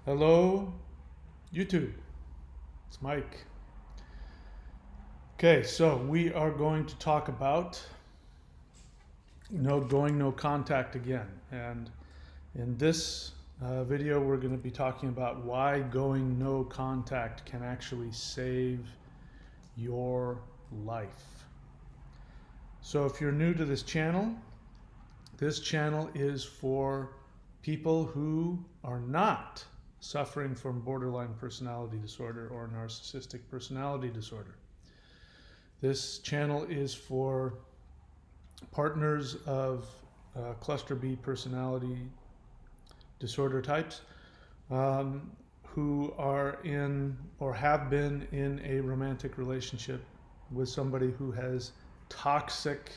Hello, YouTube. It's Mike. Okay, so we are going to talk about no contact again. And in this video, we're going to be talking about why going no contact can actually save your life. So if you're new to this channel is for people who are not suffering from borderline personality disorder or narcissistic personality disorder. This channel is for partners of cluster B personality disorder types who are in or have been in a romantic relationship with somebody who has toxic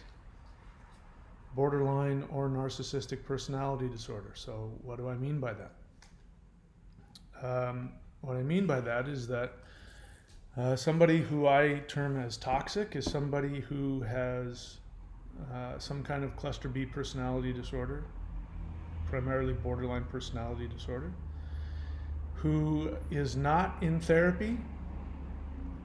borderline or narcissistic personality disorder. So what do I mean by that? What I mean by that is that somebody who I term as toxic is somebody who has some kind of cluster B personality disorder, primarily borderline personality disorder, who is not in therapy,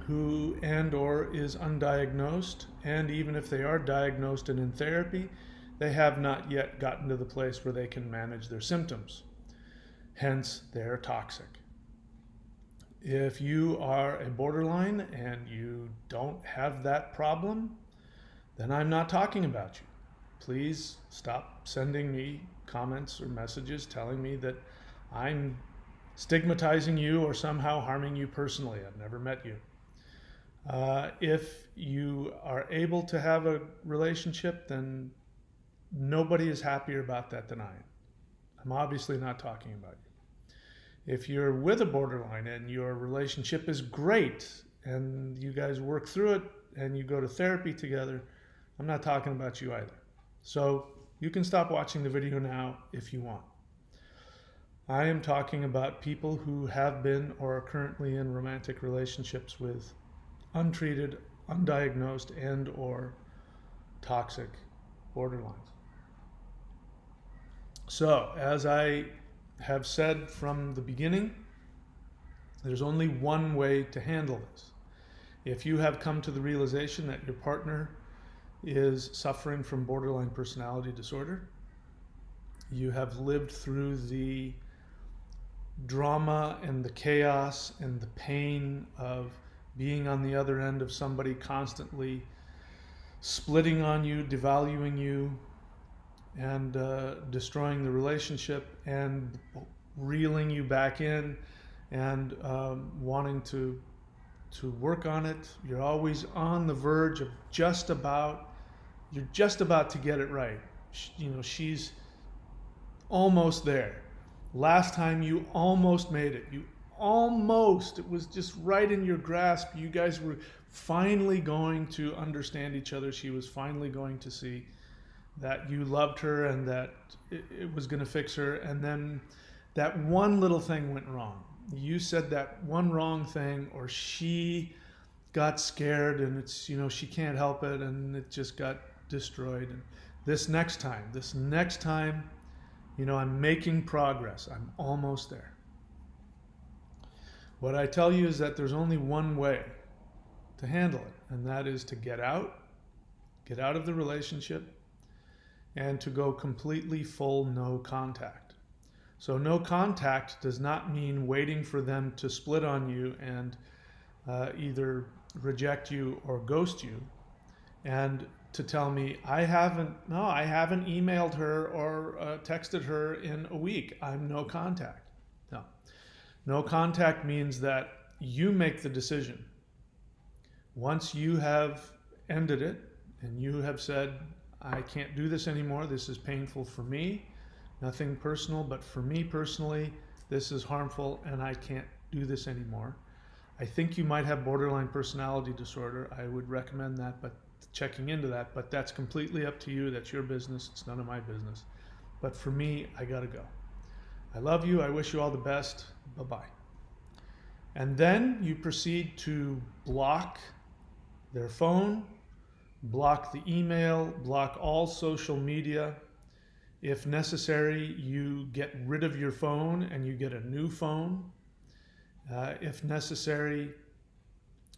who and or is undiagnosed, and even if they are diagnosed and in therapy, they have not yet gotten to the place where they can manage their symptoms. Hence, they're toxic. If you are a borderline and you don't have that problem, then I'm not talking about you. Please stop sending me comments or messages telling me that I'm stigmatizing you or somehow harming you personally. I've never met you. If you are able to have a relationship, then nobody is happier about that than I am. I'm obviously not talking about you. If you're with a borderline and your relationship is great and you guys work through it and you go to therapy together, I'm not talking about you either. So you can stop watching the video now if you want. I am talking about people who have been or are currently in romantic relationships with untreated, undiagnosed, and or toxic borderlines. So as I have said from the beginning, there's only one way to handle this. If you have come to the realization that your partner is suffering from borderline personality disorder, you have lived through the drama and the chaos and the pain of being on the other end of somebody constantly splitting on you, devaluing you, and destroying the relationship and reeling you back in and wanting to work on it. You're always on the verge of you're just about to get it right. She's almost there. Last time you almost made it. It was just right in your grasp. You guys were finally going to understand each other. She was finally going to see that you loved her and that it was going to fix her. And then that one little thing went wrong. You said that one wrong thing, or she got scared and she can't help it and it just got destroyed. And this next time, I'm making progress. I'm almost there. What I tell you is that there's only one way to handle it, and that is to get out of the relationship, and to go completely full no contact. So no contact does not mean waiting for them to split on you and either reject you or ghost you, and to tell me, I haven't emailed her or texted her in a week. I'm no contact. No contact means that you make the decision. Once you have ended it and you have said, I can't do this anymore, this is painful for me, nothing personal, but for me personally, this is harmful and I can't do this anymore. I think you might have borderline personality disorder. I would recommend that, but checking into that, but that's completely up to you. That's your business. It's none of my business. But for me, I gotta go. I love you. I wish you all the best. Bye-bye. And then you proceed to block their phone, block the email, block all social media, If necessary, you get rid of your phone and you get a new phone. If necessary,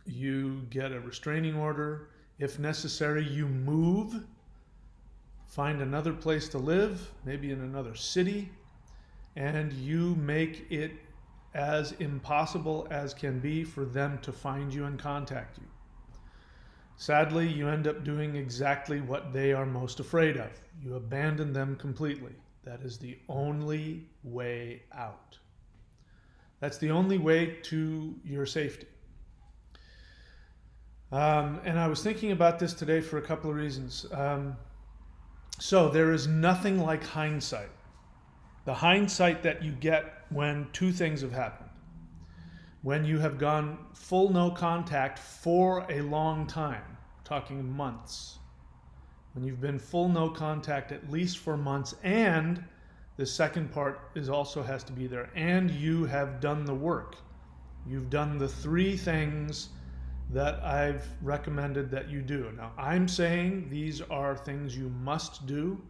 you get a restraining order. If necessary, you move, find another place to live, maybe in another city, and you make it as impossible as can be for them to find you and contact you. Sadly, you end up doing exactly what they are most afraid of. You abandon them completely. That is the only way out. That's the only way to your safety. And I was thinking about this today for a couple of reasons. So there is nothing like hindsight. The hindsight that you get when two things have happened. When you have gone full no contact for a long time, talking months. When you've been full no contact at least for months, and the second part is also has to be there, and you have done the work. You've done the three things that I've recommended that you do. Now, I'm saying these are things you must do.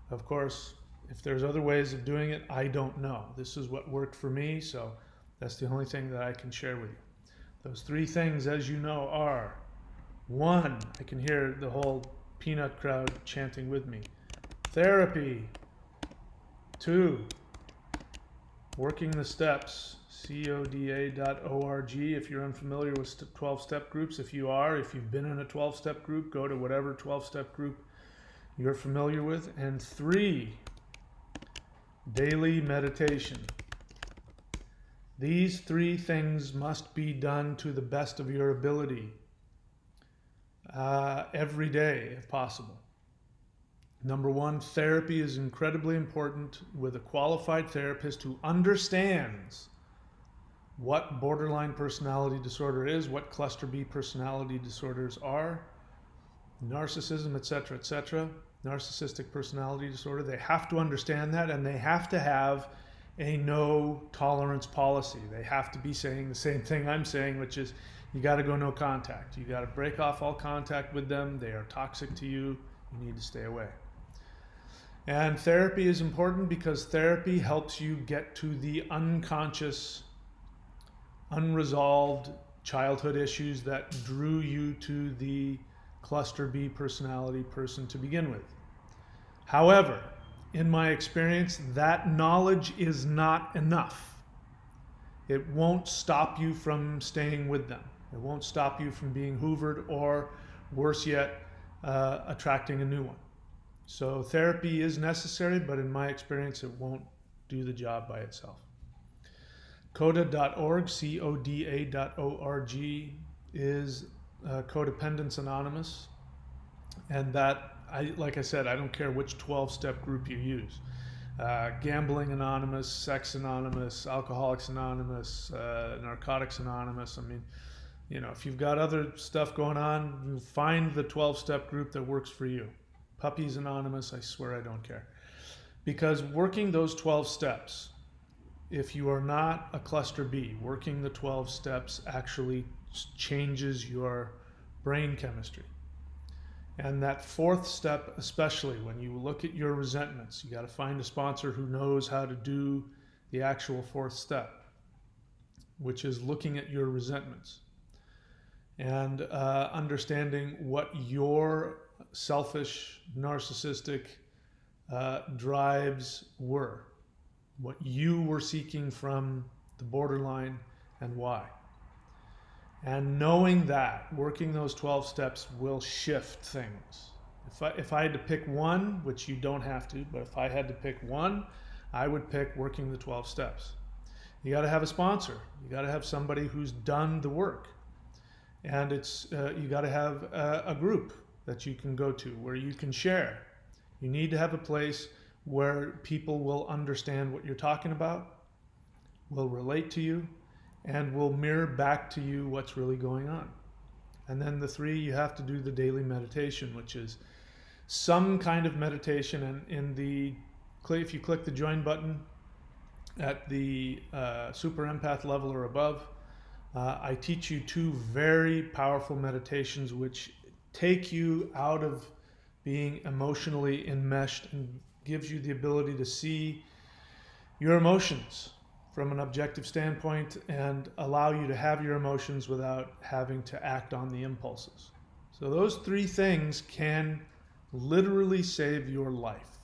Of course, if there's other ways of doing it, I don't know. This is what worked for me, so that's the only thing that I can share with you. Those three things, as you know, are: one, I can hear the whole peanut crowd chanting with me, therapy. Two, working the steps, coda.org. If you're unfamiliar with 12-step groups, if you are, if you've been in a 12-step group, go to whatever 12-step group you're familiar with. And three, daily meditation. These three things must be done to the best of your ability every day, if possible. Number one, therapy is incredibly important with a qualified therapist who understands what borderline personality disorder is, what cluster B personality disorders are, narcissism, etc., narcissistic personality disorder. They have to understand that, and they have to have a no tolerance policy. They have to be saying the same thing I'm saying, which is you got to go no contact. You got to break off all contact with them. They are toxic to you. You need to stay away. And therapy is important because therapy helps you get to the unconscious, unresolved childhood issues that drew you to the cluster B personality person to begin with. However, in my experience, that knowledge is not enough. It won't stop you from staying with them. It won't stop you from being hoovered, or worse yet, attracting a new one. So therapy is necessary, but in my experience, it won't do the job by itself. Coda.org, coda.org, is Codependence Anonymous. And that, like I said, I don't care which 12-step group you use. Gambling Anonymous, Sex Anonymous, Alcoholics Anonymous, Narcotics Anonymous. I mean, you know, if you've got other stuff going on, you find the 12-step group that works for you. Puppies Anonymous, I swear I don't care. Because working those 12 steps, if you are not a cluster B, working the 12 steps actually changes your brain chemistry. And that fourth step, especially when you look at your resentments, you got to find a sponsor who knows how to do the actual fourth step, which is looking at your resentments and understanding what your selfish, narcissistic drives were, what you were seeking from the borderline and why. And knowing that, working those 12 steps will shift things. If I had to pick one, which you don't have to, but if I had to pick one, I would pick working the 12 steps. You got to have a sponsor. You got to have somebody who's done the work. And it's you got to have a group that you can go to where you can share. You need to have a place where people will understand what you're talking about, will relate to you, and will mirror back to you what's really going on. And then the three, you have to do the daily meditation, which is some kind of meditation. And if you click the join button at the super empath level or above, I teach you two very powerful meditations which take you out of being emotionally enmeshed and gives you the ability to see your emotions from an objective standpoint and allow you to have your emotions without having to act on the impulses. So those three things can literally save your life.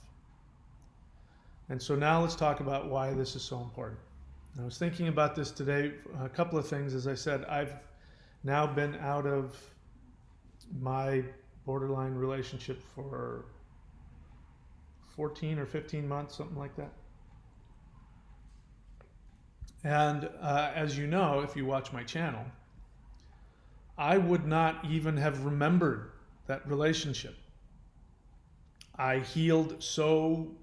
And so now let's talk about why this is so important. I was thinking about this today, a couple of things. As I said, I've now been out of my borderline relationship for 14 or 15 months, something like that. And as you know, if you watch my channel, I would not even have remembered that relationship. I healed so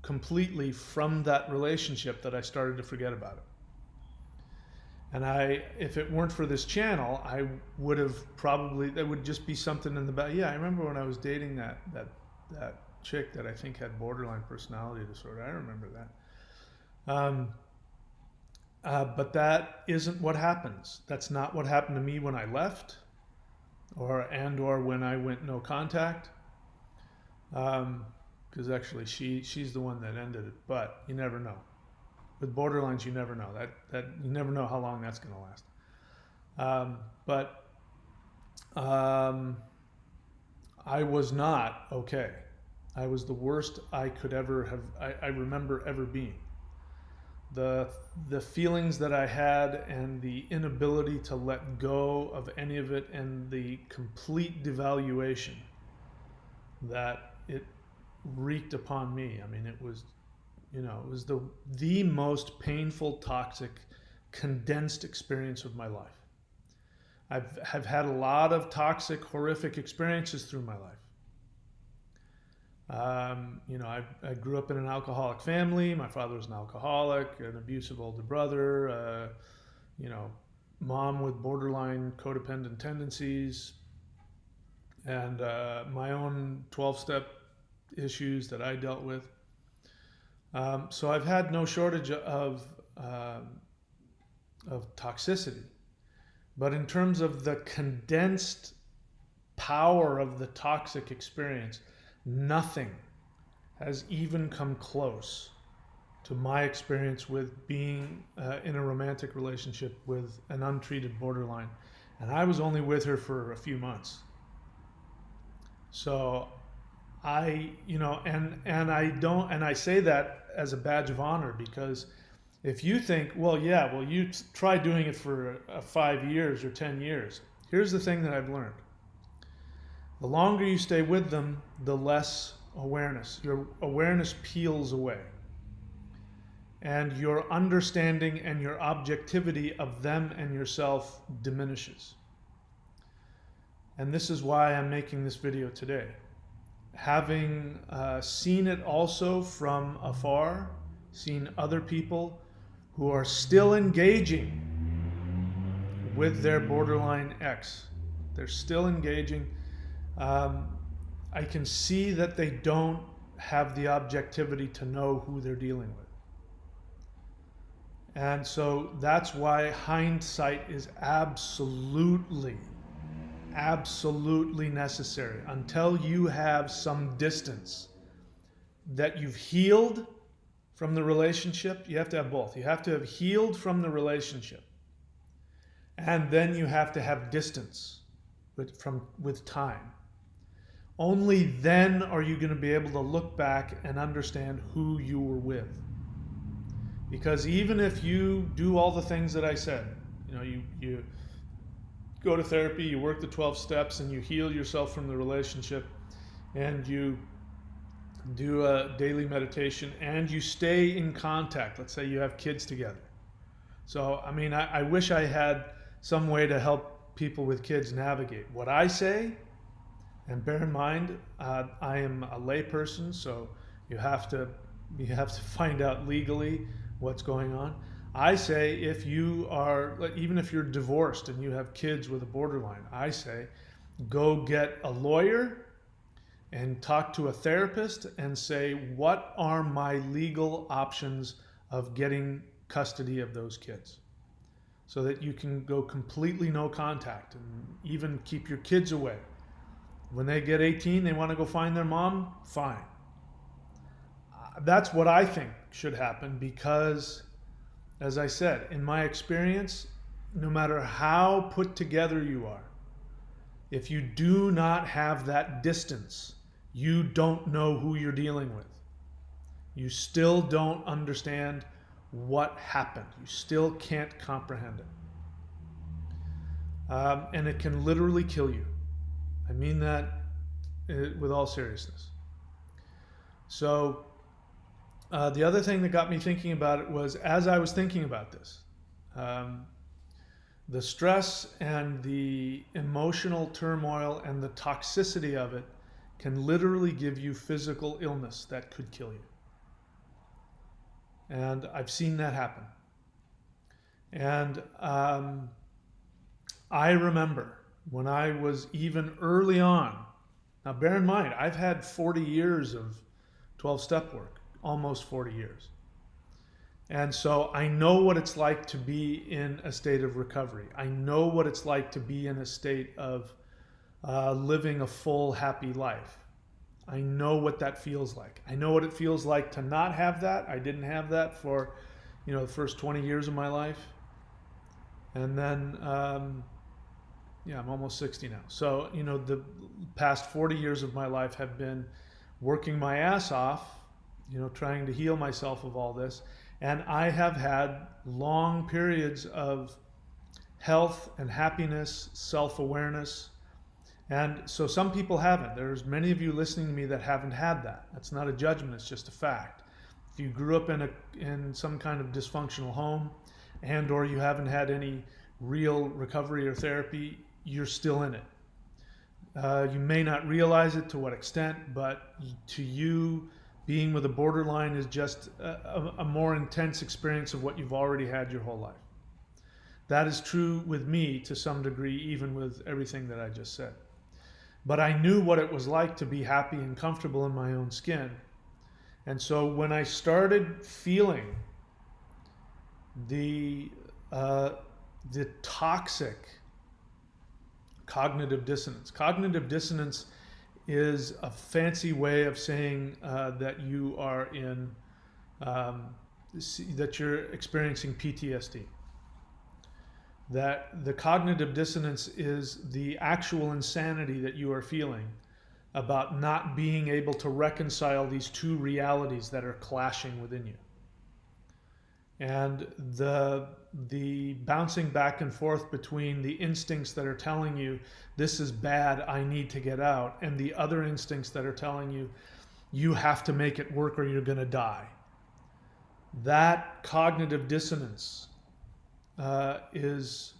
completely from that relationship that I started to forget about it. And if it weren't for this channel, I would have probably, that would just be something in the back. Yeah, I remember when I was dating that chick that I think had borderline personality disorder. I remember that. But that isn't what happens. That's not what happened to me when I left, or when I went no contact. Because actually she's the one that ended it, but you never know. With borderlines, you never know. That you never know how long that's going to last. I was not okay. I was the worst I could ever have. I remember ever being. The feelings that I had and the inability to let go of any of it, and the complete devaluation that it wreaked upon me. I mean, it was the most painful, toxic, condensed experience of my life. I've had a lot of toxic, horrific experiences through my life. I grew up in an alcoholic family. My father was an alcoholic, an abusive older brother, mom with borderline codependent tendencies, and my own 12-step issues that I dealt with. So I've had no shortage of toxicity. But in terms of the condensed power of the toxic experience, nothing has even come close to my experience with being in a romantic relationship with an untreated borderline. And I was only with her for a few months. So I say that as a badge of honor, because if you think, you try doing it for 5 years or 10 years. Here's the thing that I've learned. The longer you stay with them, the less awareness. Your awareness peels away. And your understanding and your objectivity of them and yourself diminishes. And this is why I'm making this video today. Having seen it also from afar, seen other people who are still engaging with their borderline ex. They're still engaging. I can see that they don't have the objectivity to know who they're dealing with. And so that's why hindsight is absolutely necessary. Until you have some distance that you've healed from the relationship, you have to have both. You have to have healed from the relationship, and then you have to have distance with time. Only then are you going to be able to look back and understand who you were with. Because even if you do all the things that I said, you go to therapy, you work the 12 steps, and you heal yourself from the relationship, and you do a daily meditation, and you stay in contact. Let's say you have kids together. So, I wish I had some way to help people with kids navigate. What I say, and bear in mind, I am a lay person, so you have to find out legally what's going on. I say, even if you're divorced and you have kids with a borderline, I say, go get a lawyer and talk to a therapist and say, what are my legal options of getting custody of those kids? So that you can go completely no contact and even keep your kids away. When they get 18, they want to go find their mom, fine. That's what I think should happen because, as I said, in my experience, no matter how put together you are, if you do not have that distance, you don't know who you're dealing with. You still don't understand what happened. You still can't comprehend it. And it can literally kill you. I mean that with all seriousness. So the other thing that got me thinking about it was, as I was thinking about this, the stress and the emotional turmoil and the toxicity of it can literally give you physical illness that could kill you. And I've seen that happen. And I remember when I was even early on, now bear in mind, I've had 40 years of 12-step work, almost 40 years. And so I know what it's like to be in a state of recovery. I know what it's like to be in a state of living a full, happy life. I know what that feels like. I know what it feels like to not have that. I didn't have that for, the first 20 years of my life. And then, I'm almost 60 now. So, the past 40 years of my life have been working my ass off, trying to heal myself of all this. And I have had long periods of health and happiness, self-awareness. And so some people haven't. There's many of you listening to me that haven't had that. That's not a judgment, it's just a fact. If you grew up in some kind of dysfunctional home and or you haven't had any real recovery or therapy, you're still in it. You may not realize it to what extent, but to you, being with a borderline is just a more intense experience of what you've already had your whole life. That is true with me to some degree, even with everything that I just said. But I knew what it was like to be happy and comfortable in my own skin. And so when I started feeling the toxic cognitive dissonance is a fancy way of saying that you are that you're experiencing PTSD. That the cognitive dissonance is the actual insanity that you are feeling about not being able to reconcile these two realities that are clashing within you. And the bouncing back and forth between the instincts that are telling you this is bad, I need to get out, and the other instincts that are telling you you have to make it work or you're going to die. That cognitive dissonance is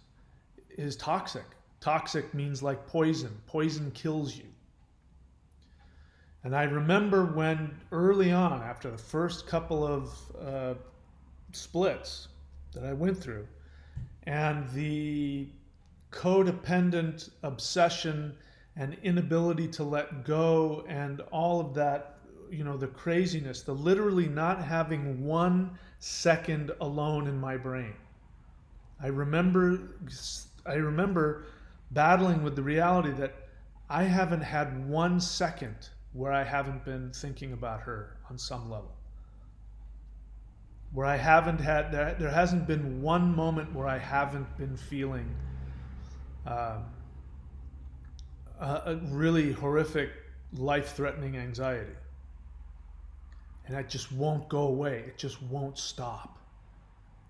toxic. Toxic means like poison. Poison kills you. And I remember when early on, after the first couple of splits that I went through, and the codependent obsession and inability to let go and all of that, the craziness, the literally not having 1 second alone in my brain. I remember battling with the reality that I haven't had 1 second where I haven't been thinking about her on some level. Where I haven't had, there hasn't been 1 moment where I haven't been feeling a really horrific, life-threatening anxiety. And that just won't go away. It just won't stop.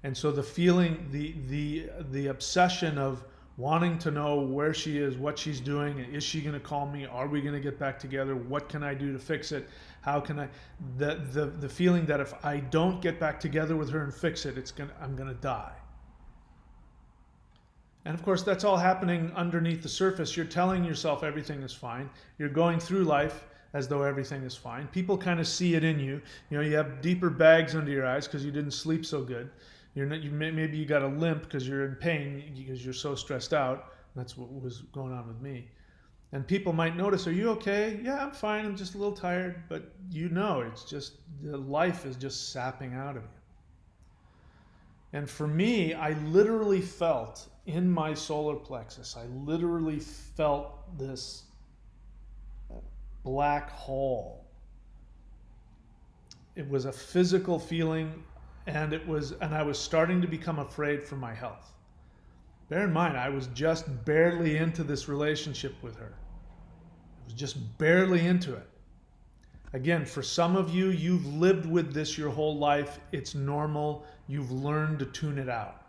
And so the feeling, the obsession of wanting to know where she is, what she's doing, and is she going to call me? Are we going to get back together? What can I do to fix it? How can I? The feeling that if I don't get back together with her and fix it, I'm going to die. And of course, that's all happening underneath the surface. You're telling yourself everything is fine. You're going through life as though everything is fine. People kind of see it in you. You have deeper bags under your eyes because you didn't sleep so good. Maybe you got a limp because you're in pain because you're so stressed out. That's what was going on with me. And people might notice, are you okay? Yeah, I'm fine. I'm just a little tired. But it's just, the life is just sapping out of you. And for me, I literally felt in my solar plexus, I literally felt this black hole it was a physical feeling, and I was starting to become afraid for my health. Bear in mind, I was just barely into this relationship with her. I was just barely into it. Again, for some of you, you've lived with this your whole life. It's normal. You've learned to tune it out.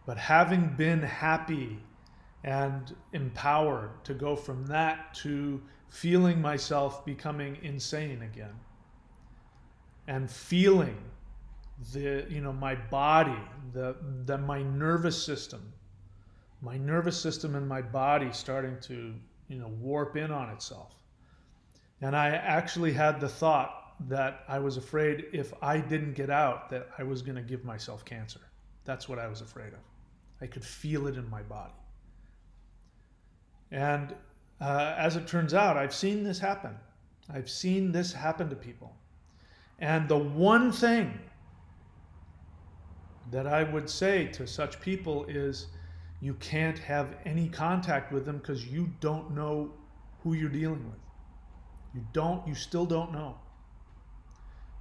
But having been happy and empowered to go from that to feeling myself becoming insane again, and feeling my body, my nervous system and my body starting to, warp in on itself. And I actually had the thought that I was afraid if I didn't get out that I was going to give myself cancer. That's what I was afraid of. I could feel it in my body. And as it turns out, I've seen this happen. I've seen this happen to people. And the one thing that I would say to such people is you can't have any contact with them because you don't know who you're dealing with. You still don't know.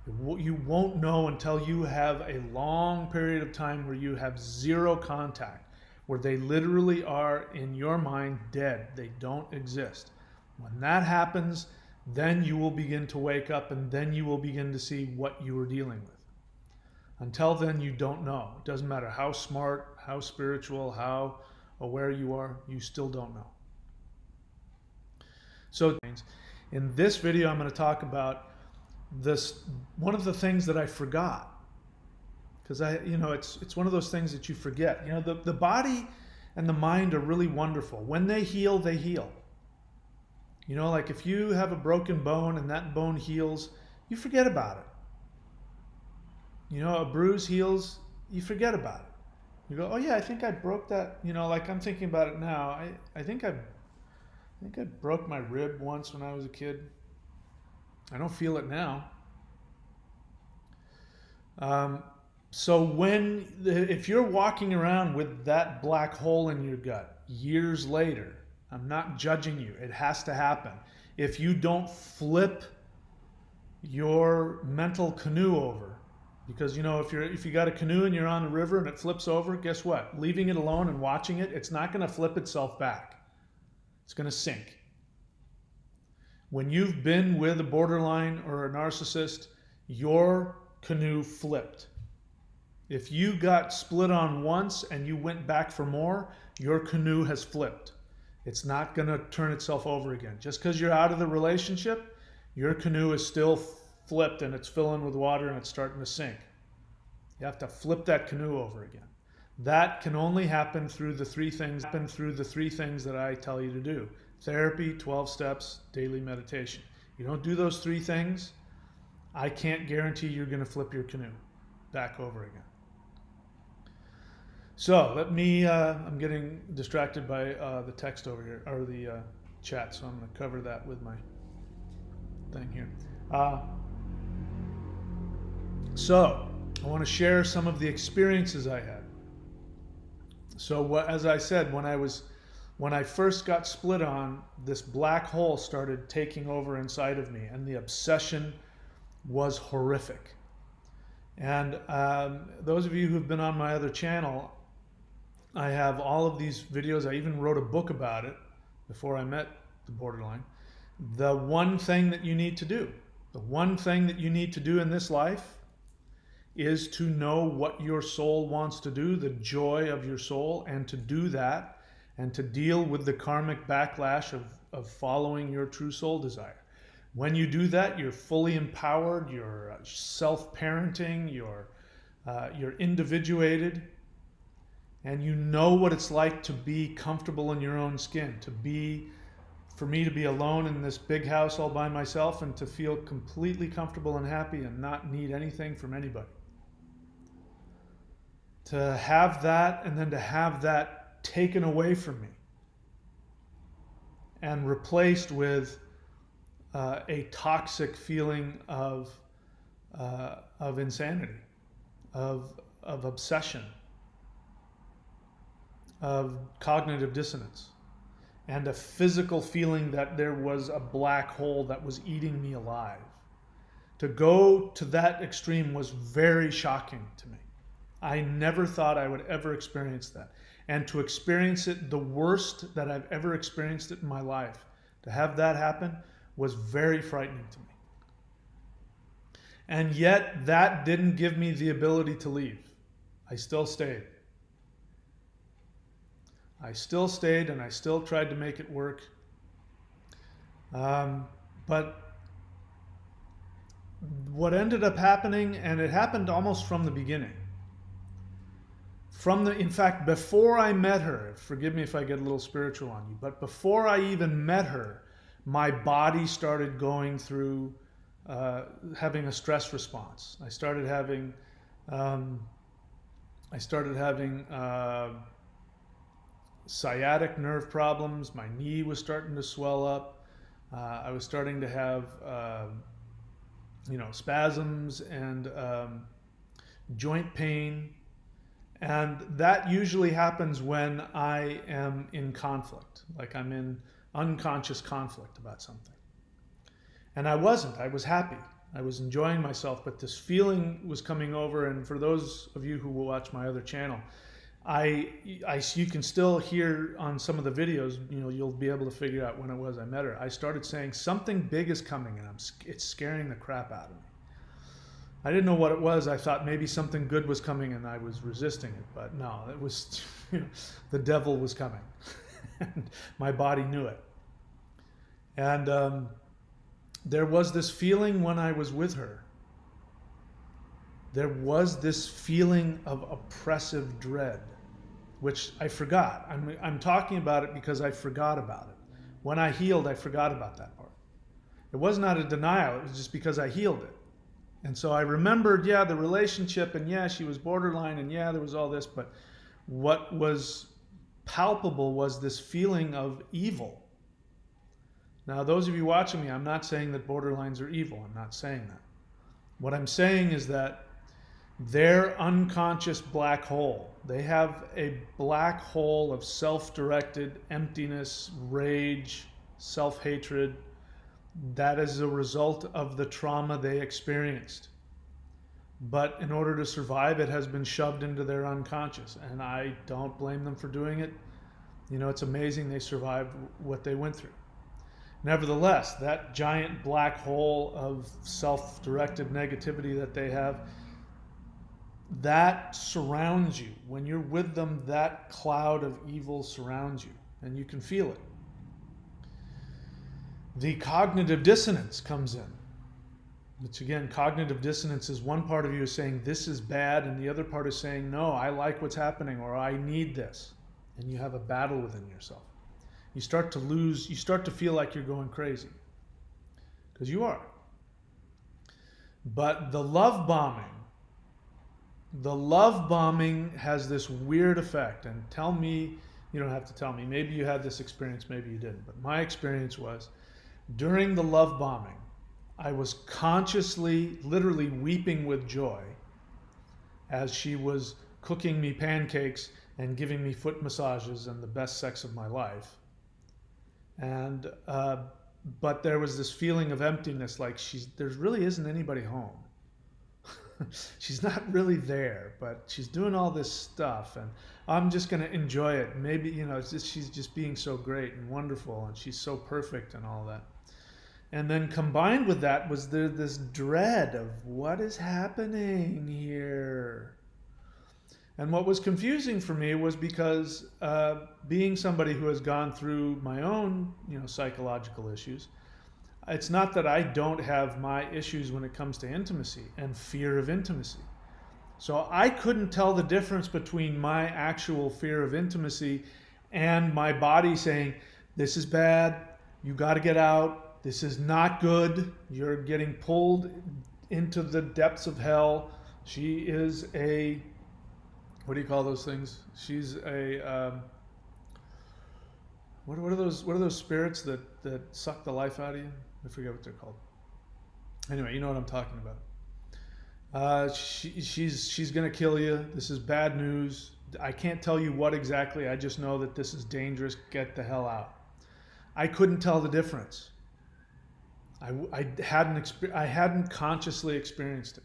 You won't know until you have a long period of time where you have zero contact, where they literally are in your mind dead. They don't exist. When that happens, then you will begin to wake up, and then you will begin to see what you were dealing with. Until then, you don't know. It doesn't matter how smart, how spiritual, how aware you are, you still don't know. So in this video, I'm going to talk about this, one of the things that I forgot, because it's one of those things that you forget. The body and the mind are really wonderful. When they heal, they heal. Like if you have a broken bone and that bone heals, you forget about it. A bruise heals, you forget about it. You go, oh yeah, I think I broke that. Like I'm thinking about it now. I think I broke my rib once when I was a kid. I don't feel it now. So if you're walking around with that black hole in your gut years later, I'm not judging you. It has to happen. If you don't flip your mental canoe over, because if you got a canoe and you're on the river and it flips over, guess what? Leaving it alone and watching it, it's not going to flip itself back. It's going to sink. When you've been with a borderline or a narcissist, your canoe flipped. If you got split on once and you went back for more, your canoe has flipped. It's not going to turn itself over again. Just because you're out of the relationship, your canoe is still flipped and it's filling with water and it's starting to sink. You have to flip that canoe over again. That can only happen through the three things that I tell you to do. Therapy, 12 steps, daily meditation. You don't do those three things, I can't guarantee you're going to flip your canoe back over again. So I'm getting distracted by the text over here, or the chat, so I'm going to cover that with my thing here. So I want to share some of the experiences I had. So as I said, when I first got split on, this black hole started taking over inside of me, and the obsession was horrific. And those of you who've been on my other channel, I have all of these videos. I even wrote a book about it before I met the borderline. The one thing that you need to do in this life is to know what your soul wants to do, the joy of your soul, and to do that, and to deal with the karmic backlash of following your true soul desire. When you do that, you're fully empowered, you're self-parenting, you're individuated, and you know what it's like to be comfortable in your own skin, for me to be alone in this big house all by myself and to feel completely comfortable and happy and not need anything from anybody. To have that, and then to have that taken away from me and replaced with a toxic feeling of insanity, of obsession, of cognitive dissonance, and a physical feeling that there was a black hole that was eating me alive. To go to that extreme was very shocking to me. I never thought I would ever experience that. And to experience it the worst that I've ever experienced it in my life, to have that happen was very frightening to me. And yet that didn't give me the ability to leave. I still stayed. I still stayed and I still tried to make it work. But what ended up happening, and it happened almost from the beginning, in fact, before I met her, forgive me if I get a little spiritual on you, but before I even met her, my body started going through having a stress response. I started having sciatic nerve problems. My knee was starting to swell up. I was starting to have spasms and joint pain. And that usually happens when I am in conflict, like I'm in unconscious conflict about something. And I wasn't. I was happy. I was enjoying myself, but this feeling was coming over. And for those of you who will watch my other channel, you can still hear on some of the videos, you'll be able to figure out when it was I met her. I started saying something big is coming and it's scaring the crap out of me. I didn't know what it was. I thought maybe something good was coming and I was resisting it, but no, it was, the devil was coming. And my body knew it. And there was this feeling when I was with her. There was this feeling of oppressive dread, which I forgot. I'm talking about it because I forgot about it. When I healed, I forgot about that part. It was not a denial. It was just because I healed it. And so I remembered, the relationship, and she was borderline, and there was all this, but what was palpable was this feeling of evil. Now, those of you watching me, I'm not saying that borderlines are evil. I'm not saying that. What I'm saying is that their unconscious black hole, they have a black hole of self-directed emptiness, rage, self-hatred, that is a result of the trauma they experienced. But in order to survive, it has been shoved into their unconscious. And I don't blame them for doing it. It's amazing they survived what they went through. Nevertheless, that giant black hole of self-directed negativity that they have, that surrounds you. When you're with them, that cloud of evil surrounds you, and you can feel it. The cognitive dissonance comes in. Which again, cognitive dissonance is one part of you is saying this is bad, and the other part is saying, no, I like what's happening, or I need this. And you have a battle within yourself. You start to feel like you're going crazy. Because you are. But the love bombing has this weird effect. And tell me, you don't have to tell me, maybe you had this experience, maybe you didn't. But my experience was, during the love bombing, I was consciously, literally weeping with joy as she was cooking me pancakes and giving me foot massages and the best sex of my life. And but there was this feeling of emptiness, like there really isn't anybody home. She's not really there, but she's doing all this stuff, and I'm just going to enjoy it. Maybe, she's just being so great and wonderful, and she's so perfect and all that. And then combined with that was this dread of what is happening here. And what was confusing for me was because being somebody who has gone through my own, psychological issues, it's not that I don't have my issues when it comes to intimacy and fear of intimacy. So I couldn't tell the difference between my actual fear of intimacy and my body saying, this is bad, you got to get out. This is not good. You're getting pulled into the depths of hell. She is a, what do you call those things? She's a, what are those spirits that suck the life out of you? I forget what they're called. Anyway, you know what I'm talking about. She's gonna kill you. This is bad news. I can't tell you what exactly. I just know that this is dangerous. Get the hell out. I couldn't tell the difference. I hadn't consciously experienced it.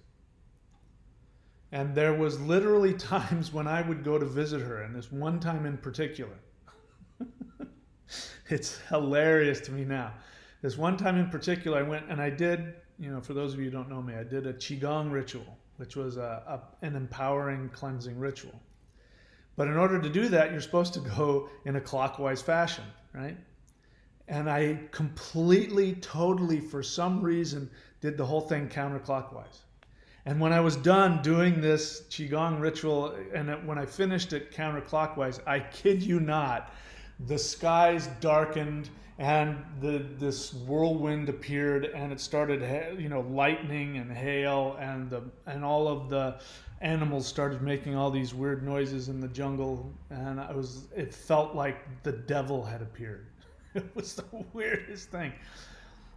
And there was literally times when I would go to visit her, and this one time in particular, it's hilarious to me now. This one time in particular, I went and I did, for those of you who don't know me, I did a Qigong ritual, which was an empowering, cleansing ritual. But in order to do that, you're supposed to go in a clockwise fashion, right? And I completely, totally, for some reason, did the whole thing counterclockwise. And when I was done doing this Qigong ritual, and when I finished it counterclockwise, I kid you not, the skies darkened and this whirlwind appeared, and it started, lightning and hail, and all of the animals started making all these weird noises in the jungle, and it felt like the devil had appeared. It was the weirdest thing.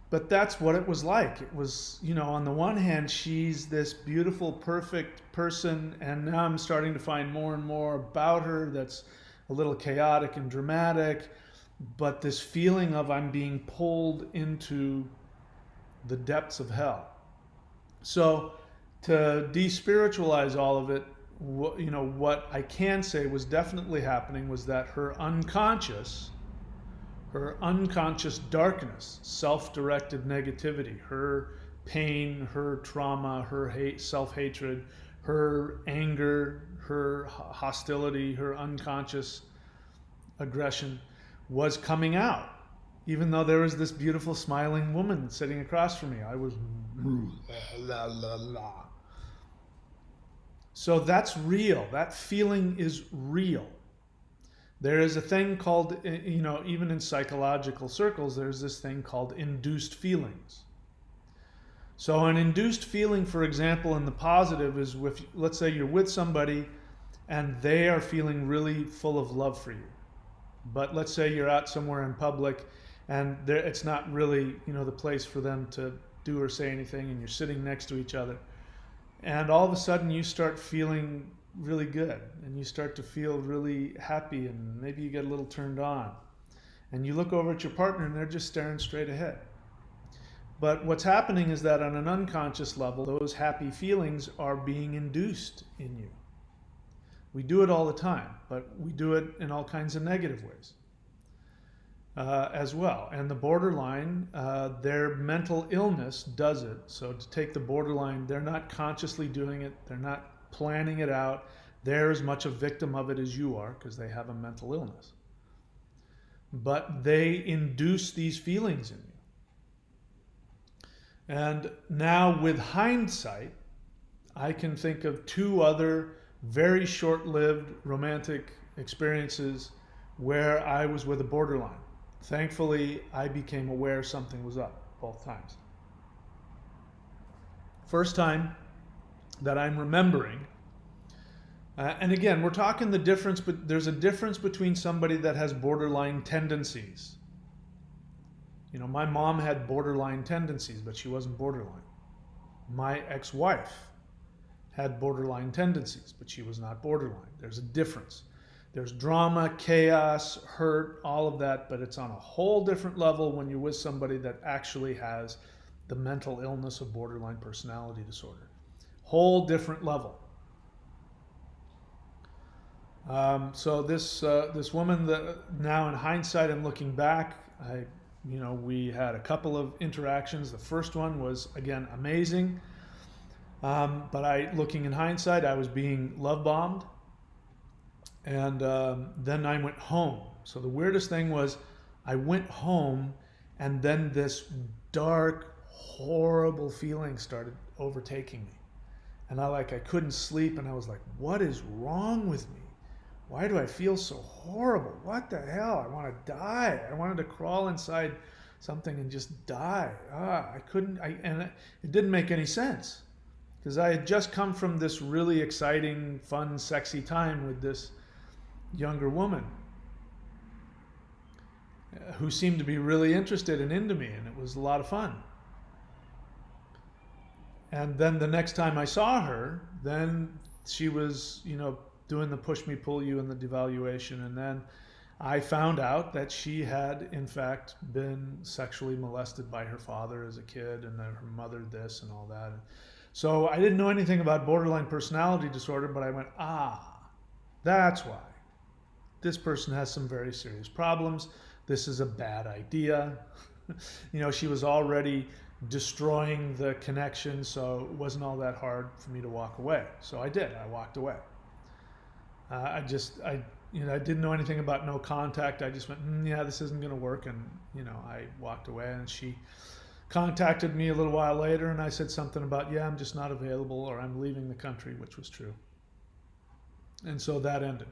But that's what it was like. It was, on the one hand, she's this beautiful, perfect person, and now I'm starting to find more and more about her that's a little chaotic and dramatic, but this feeling of I'm being pulled into the depths of hell. So to de-spiritualize all of it, what I can say was definitely happening was that her unconscious darkness, self-directed negativity, her pain, her trauma, her hate, self-hatred, her anger, her hostility, her unconscious aggression was coming out. Even though there was this beautiful smiling woman sitting across from me, I was la la la. So that's real. That feeling is real. There is a thing called, even in psychological circles, there's this thing called induced feelings. So an induced feeling, for example, in the positive is let's say you're with somebody and they are feeling really full of love for you. But let's say you're out somewhere in public and it's not really, the place for them to do or say anything, and you're sitting next to each other. And all of a sudden you start feeling really good, and you start to feel really happy, and maybe you get a little turned on, and you look over at your partner and they're just staring straight ahead. But what's happening is that on an unconscious level, those happy feelings are being induced in you. We do it all the time, but we do it in all kinds of negative ways as well. And the borderline, their mental illness does it. So to take the borderline, they're not consciously doing it, they're not planning it out. They're as much a victim of it as you are, because they have a mental illness. But they induce these feelings in you. And now with hindsight, I can think of two other very short-lived romantic experiences where I was with a borderline. Thankfully, I became aware something was up both times. First time that I'm remembering, and again, we're talking the difference, but there's a difference between somebody that has borderline tendencies. My mom had borderline tendencies, but she wasn't borderline. My ex-wife had borderline tendencies, but she was not borderline. There's a difference. There's drama, chaos, hurt, all of that, but it's on a whole different level when you're with somebody that actually has the mental illness of borderline personality disorder. Whole different level. So this woman, now in hindsight and looking back, we had a couple of interactions. The first one was, again, amazing. But looking in hindsight, I was being love bombed. And then I went home. So the weirdest thing was I went home, and then this dark, horrible feeling started overtaking me. And I couldn't sleep, and I was like, what is wrong with me? Why do I feel so horrible? What the hell? I want to die. I wanted to crawl inside something and just die. I couldn't, and it didn't make any sense, because I had just come from this really exciting, fun, sexy time with this younger woman who seemed to be really interested and into me, and it was a lot of fun. And then the next time I saw her, then she was, doing the push me, pull you and the devaluation. And then I found out that she had, in fact, been sexually molested by her father as a kid, and that her mother this and all that. So I didn't know anything about borderline personality disorder, but I went, that's why. This person has some very serious problems. This is a bad idea. She was already destroying the connection, so it wasn't all that hard for me to walk away. So I did. I walked away. I didn't know anything about no contact. I just went, yeah, this isn't going to work, and I walked away. And she contacted me a little while later, and I said something about, yeah, I'm just not available, or I'm leaving the country, which was true. And so that ended.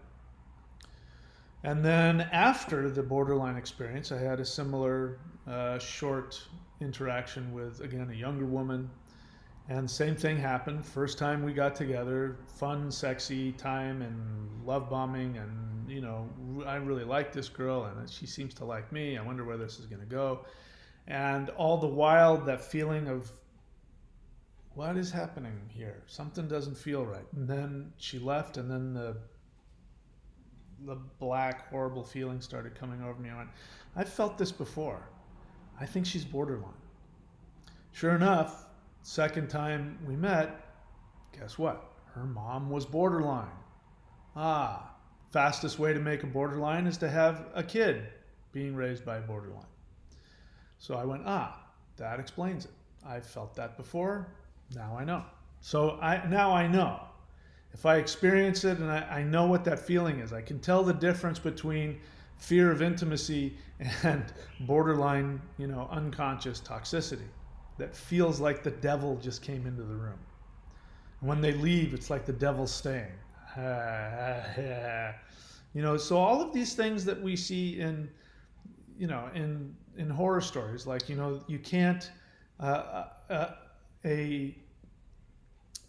And then after the borderline experience, I had a similar short interaction with, again, a younger woman. And same thing happened. First time we got together, fun, sexy time and love bombing. And, I really like this girl and she seems to like me. I wonder where this is going to go. And all the while, that feeling of, what is happening here? Something doesn't feel right. And then she left, and then the black, horrible feeling started coming over me. I went, I've felt this before. I think she's borderline. Sure enough, second time we met, guess what? Her mom was borderline. Fastest way to make a borderline is to have a kid being raised by a borderline. So I went, that explains it. I've felt that before. Now I know. So now I know. If I experience it and I know what that feeling is, I can tell the difference between fear of intimacy and borderline, unconscious toxicity that feels like the devil just came into the room. And when they leave, it's like the devil's staying. So all of these things that we see in horror stories, like, you can't, a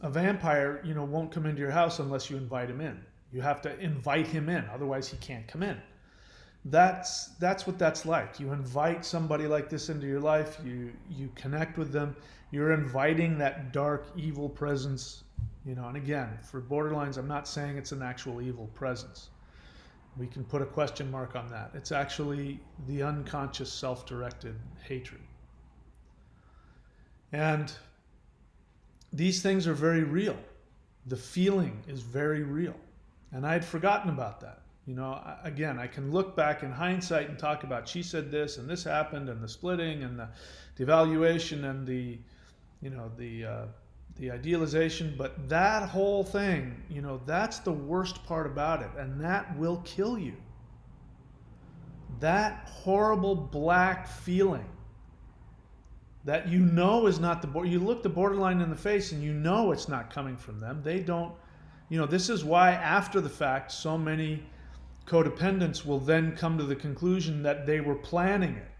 vampire, won't come into your house unless you invite him in. You have to invite him in, otherwise he can't come in. That's what that's like. You invite somebody like this into your life, you connect with them, you're inviting that dark, evil presence, and again, for borderlines, I'm not saying it's an actual evil presence. We can put a question mark on that. It's actually the unconscious, self-directed hatred. And these things are very real. The feeling is very real. And I had forgotten about that. Again, I can look back in hindsight and talk about, she said this and this happened and the splitting and the devaluation and the idealization, but that whole thing, that's the worst part about it, and that will kill you. That horrible black feeling that is not you look the borderline in the face and it's not coming from them. They don't, this is why after the fact so many codependents will then come to the conclusion that they were planning it.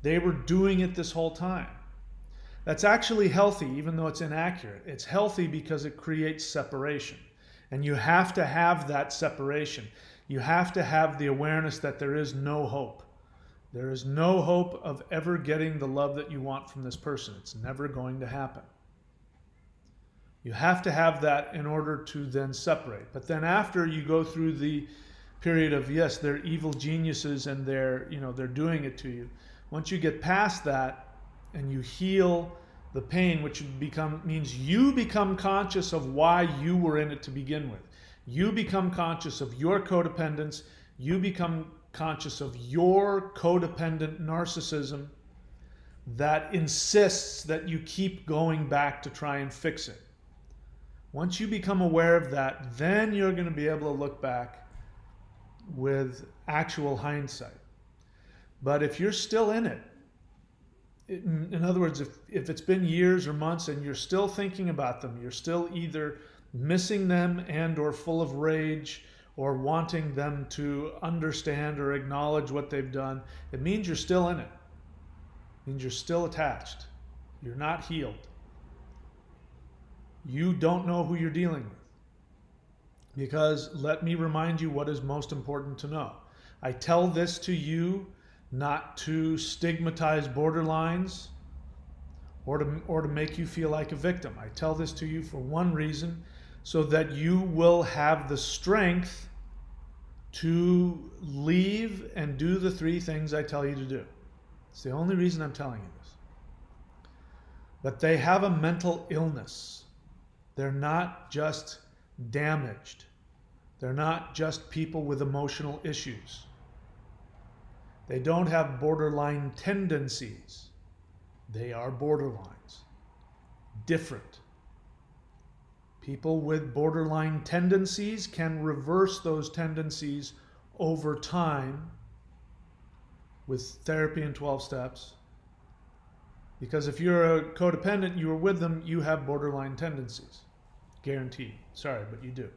They were doing it this whole time. That's actually healthy, even though it's inaccurate. It's healthy because it creates separation. And you have to have that separation. You have to have the awareness that there is no hope. There is no hope of ever getting the love that you want from this person. It's never going to happen. You have to have that in order to then separate. But then after you go through the period of, yes, they're evil geniuses and they're doing it to you. Once you get past that and you heal the pain, which means you become conscious of why you were in it to begin with. You become conscious of your codependence. You become conscious of your codependent narcissism that insists that you keep going back to try and fix it. Once you become aware of that, then you're going to be able to look back with actual hindsight. But if you're still in it, in other words, if it's been years or months and you're still thinking about them, you're still either missing them and or full of rage or wanting them to understand or acknowledge what they've done, it means you're still in it. It means you're still attached. You're not healed. You don't know who you're dealing with. Because let me remind you what is most important to know. I tell this to you not to stigmatize borderlines or to make you feel like a victim. I tell this to you for one reason, so that you will have the strength to leave and do the 3 things I tell you to do. It's the only reason I'm telling you this. But they have a mental illness. They're not just damaged. They're not just people with emotional issues. They don't have borderline tendencies. They are borderlines. Different. People with borderline tendencies can reverse those tendencies over time with therapy and 12 steps. Because if you're a codependent, you were with them, you have borderline tendencies. Guaranteed. Sorry, but you do.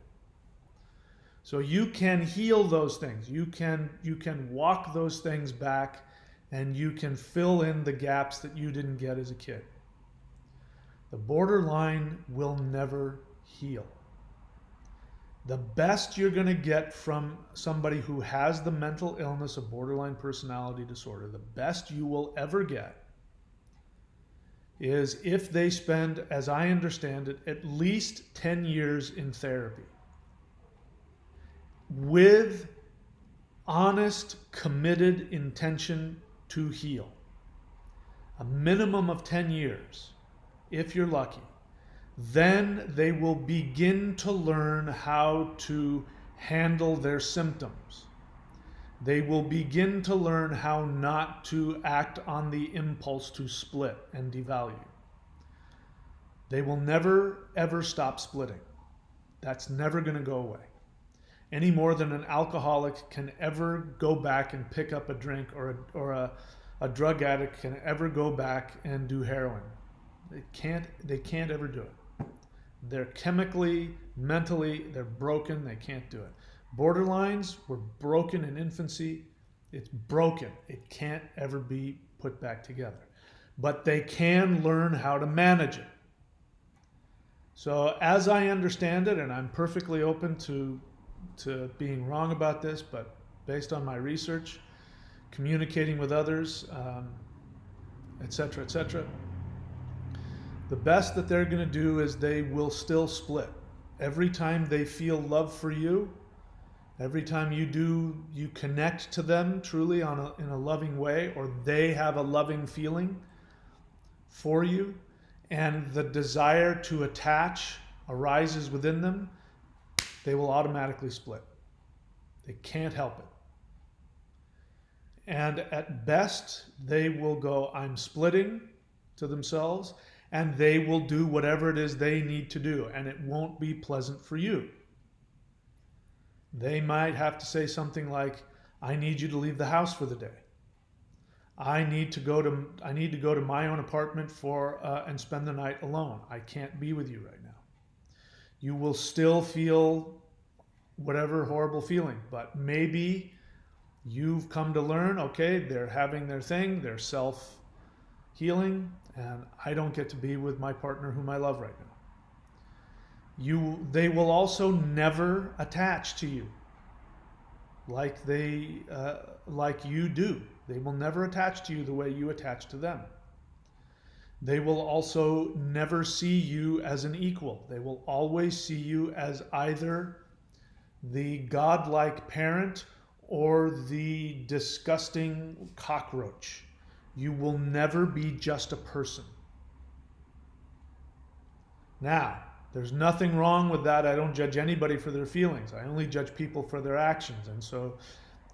So you can heal those things. You can walk those things back, and you can fill in the gaps that you didn't get as a kid. The borderline will never heal. The best you're going to get from somebody who has the mental illness of borderline personality disorder, the best you will ever get, is if they spend, as I understand it, at least 10 years in therapy with honest, committed intention to heal. A minimum of 10 years, if you're lucky. Then they will begin to learn how to handle their symptoms. They will begin to learn how not to act on the impulse to split and devalue. They will never, ever stop splitting. That's never going to go away. Any more than an alcoholic can ever go back and pick up a drink, or a drug addict can ever go back and do heroin. They can't ever do it. They're chemically, mentally, they're broken. They can't do it. Borderlines were broken in infancy. It's broken. It can't ever be put back together. But they can learn how to manage it. So as I understand it, and I'm perfectly open to being wrong about this, but based on my research, communicating with others, etc., etc., the best that they're going to do is they will still split. Every time they feel love for you, every time you connect to them truly in a loving way, or they have a loving feeling for you, and the desire to attach arises within them, they will automatically split. They can't help it. And at best, they will go, I'm splitting, to themselves, and they will do whatever it is they need to do, and it won't be pleasant for you. They might have to say something like, I need you to leave the house for the day. I need to go to my own apartment and spend the night alone. I can't be with you right now. You will still feel whatever horrible feeling, but maybe you've come to learn, okay, they're having their thing, they're self-healing, and I don't get to be with my partner whom I love right now. They will also never attach to you like you do. They will never attach to you the way you attach to them. They will also never see you as an equal. They will always see you as either the godlike parent or the disgusting cockroach. You will never be just a person. Now, there's nothing wrong with that. I don't judge anybody for their feelings. I only judge people for their actions. And so,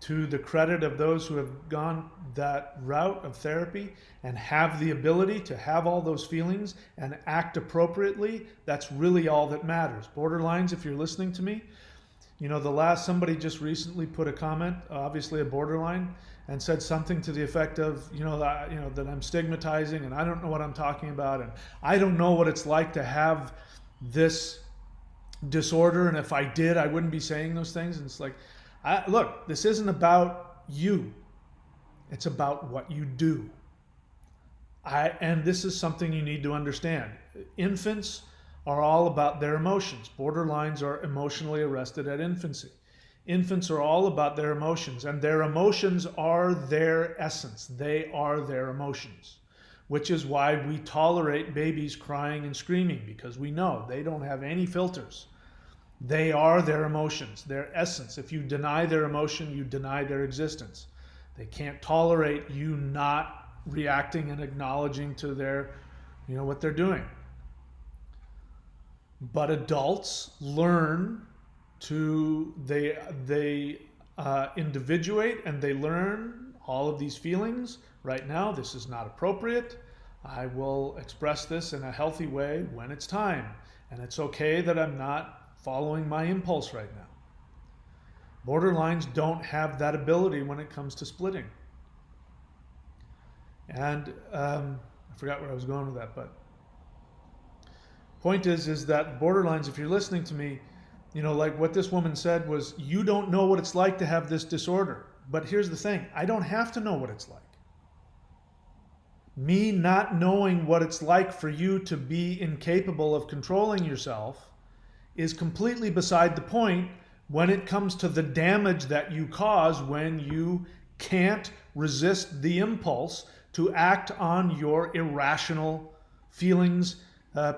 to the credit of those who have gone that route of therapy and have the ability to have all those feelings and act appropriately, that's really all that matters. Borderlines, if you're listening to me, somebody just recently put a comment, obviously a borderline, and said something to the effect of, that I'm stigmatizing and I don't know what I'm talking about and I don't know what it's like to have this disorder, and if I did, I wouldn't be saying those things. And it's like, look, this isn't about you. It's about what you do. And this is something you need to understand. Infants are all about their emotions. Borderlines are emotionally arrested at infancy. Infants are all about their emotions, and their emotions are their essence. They are their emotions, which is why we tolerate babies crying and screaming, because we know they don't have any filters. They are their emotions, their essence. If you deny their emotion, you deny their existence. They can't tolerate you not reacting and acknowledging to their, what they're doing. But adults learn to, they individuate, and they learn all of these feelings. Right now, this is not appropriate. I will express this in a healthy way when it's time. And it's okay that I'm not following my impulse right now. Borderlines don't have that ability when it comes to splitting. And I forgot where I was going with that, but point is that borderlines, if you're listening to me, like what this woman said was, you don't know what it's like to have this disorder. But here's the thing, I don't have to know what it's like. Me not knowing what it's like for you to be incapable of controlling yourself is completely beside the point when it comes to the damage that you cause when you can't resist the impulse to act on your irrational feelings,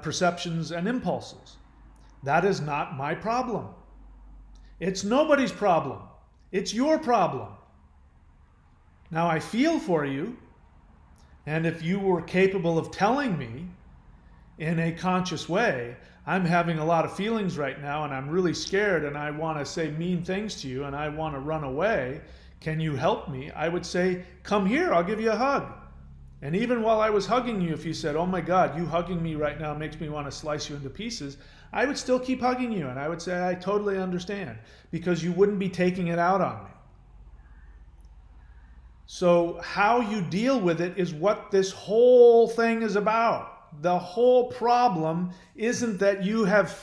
perceptions, and impulses. That is not my problem. It's nobody's problem. It's your problem. Now, I feel for you, and if you were capable of telling me in a conscious way, I'm having a lot of feelings right now and I'm really scared and I want to say mean things to you and I want to run away, can you help me? I would say, come here, I'll give you a hug. And even while I was hugging you, if you said, oh my God, you hugging me right now makes me want to slice you into pieces, I would still keep hugging you and I would say, I totally understand, because you wouldn't be taking it out on me. So how you deal with it is what this whole thing is about. The whole problem isn't that you have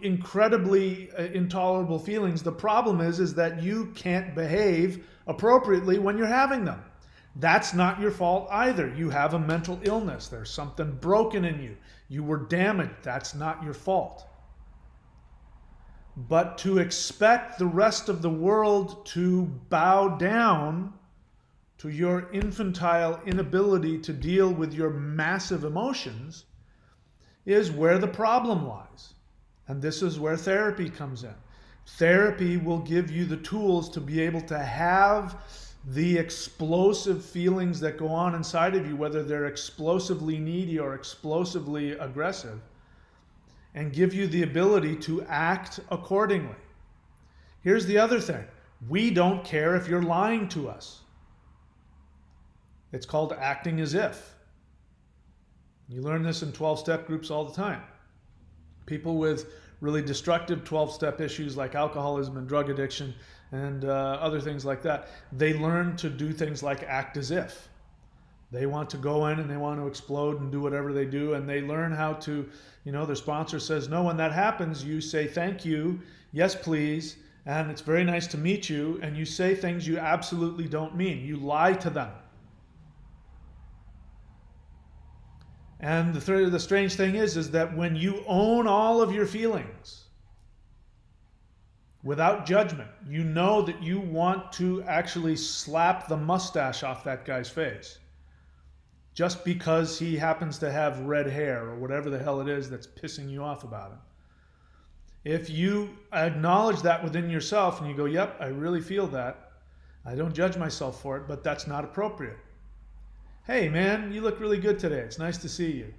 incredibly intolerable feelings. The problem is that you can't behave appropriately when you're having them. That's not your fault either. You have a mental illness. There's something broken in you. You were damaged. That's not your fault. But to expect the rest of the world to bow down to your infantile inability to deal with your massive emotions is where the problem lies. And this is where therapy comes in. Therapy will give you the tools to be able to have the explosive feelings that go on inside of you, whether they're explosively needy or explosively aggressive, and give you the ability to act accordingly. Here's the other thing. We don't care if you're lying to us. It's called acting as if. You learn this in 12-step groups all the time. People with really destructive 12-step issues like alcoholism and drug addiction and other things like that, they learn to do things like act as if. They want to go in and they want to explode and do whatever they do, and they learn how to, their sponsor says, no, when that happens, you say thank you, yes please, and it's very nice to meet you, and you say things you absolutely don't mean. You lie to them. And the strange thing is that when you own all of your feelings without judgment, you know that you want to actually slap the mustache off that guy's face just because he happens to have red hair or whatever the hell it is that's pissing you off about him. If you acknowledge that within yourself and you go, yep, I really feel that, I don't judge myself for it, but that's not appropriate. Hey man, you look really good today. It's nice to see you.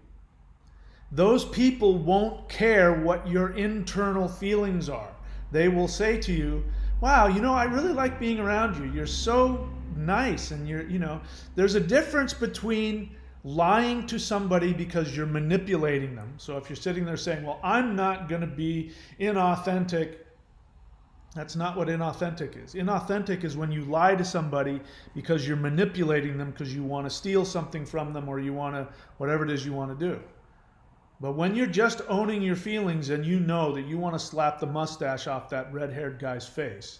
Those people won't care what your internal feelings are. They will say to you, wow, I really like being around you. You're so nice. And there's a difference between lying to somebody because you're manipulating them. So if you're sitting there saying, well, I'm not going to be inauthentic, that's not what inauthentic is. Inauthentic is when you lie to somebody because you're manipulating them because you want to steal something from them or you want to, whatever it is you want to do. But when you're just owning your feelings and you know that you want to slap the mustache off that red-haired guy's face,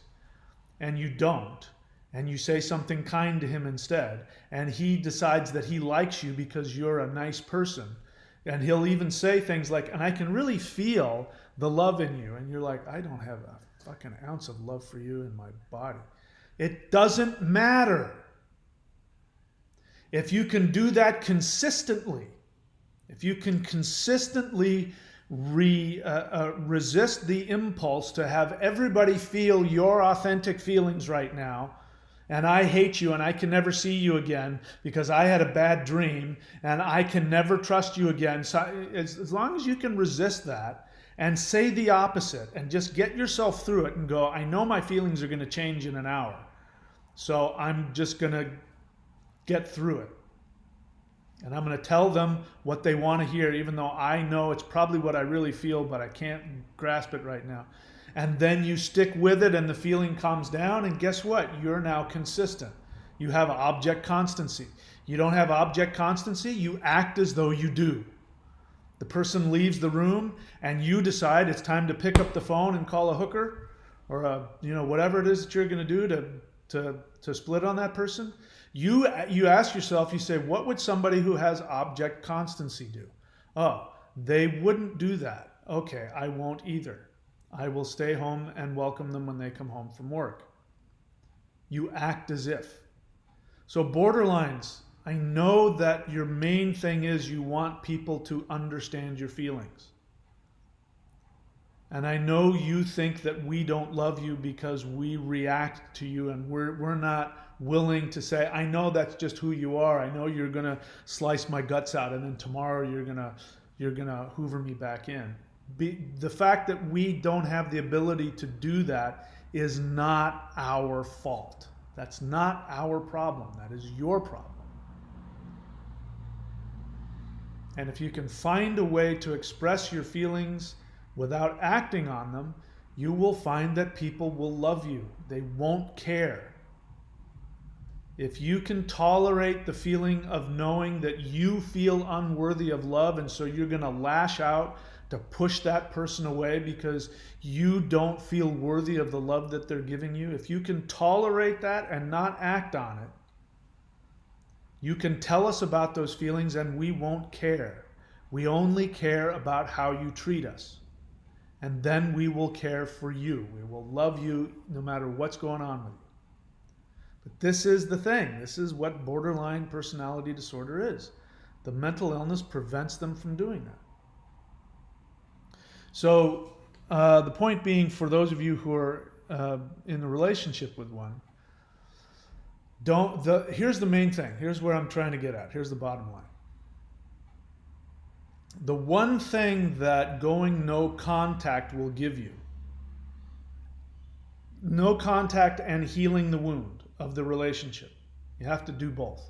and you don't, and you say something kind to him instead, and he decides that he likes you because you're a nice person, and he'll even say things like, and I can really feel the love in you, and you're like, I don't have a fucking ounce of love for you in my body. It doesn't matter. If you can do that consistently, if you can consistently resist the impulse to have everybody feel your authentic feelings right now, and I hate you and I can never see you again because I had a bad dream and I can never trust you again. So as long as you can resist that and say the opposite and just get yourself through it and go, I know my feelings are going to change in an hour, so I'm just going to get through it. And I'm going to tell them what they want to hear, even though I know it's probably what I really feel, but I can't grasp it right now. And then you stick with it and the feeling calms down, and guess what? You're now consistent. You have object constancy. You don't have object constancy, you act as though you do. The person leaves the room and you decide it's time to pick up the phone and call a hooker or whatever it is that you're going to do to split on that person. You ask yourself, you say, what would somebody who has object constancy do? Oh, they wouldn't do that. Okay, I won't either. I will stay home and welcome them when they come home from work. You act as if. So borderlines, I know that your main thing is you want people to understand your feelings. And I know you think that we don't love you because we react to you and we're not willing to say, I know that's just who you are. I know you're going to slice my guts out and then tomorrow you're going to hoover me back in. The fact that we don't have the ability to do that is not our fault. That's not our problem. That is your problem. And if you can find a way to express your feelings without acting on them, you will find that people will love you. They won't care. If you can tolerate the feeling of knowing that you feel unworthy of love, and so you're going to lash out to push that person away because you don't feel worthy of the love that they're giving you, if you can tolerate that and not act on it, you can tell us about those feelings and we won't care. We only care about how you treat us. And then we will care for you. We will love you no matter what's going on with you. But this is the thing. This is what borderline personality disorder is. The mental illness prevents them from doing that. So the point being, for those of you who are in a relationship with one, here's the main thing. Here's where I'm trying to get at. Here's the bottom line. The one thing that going no contact will give you, no contact and healing the wound of the relationship. You have to do both.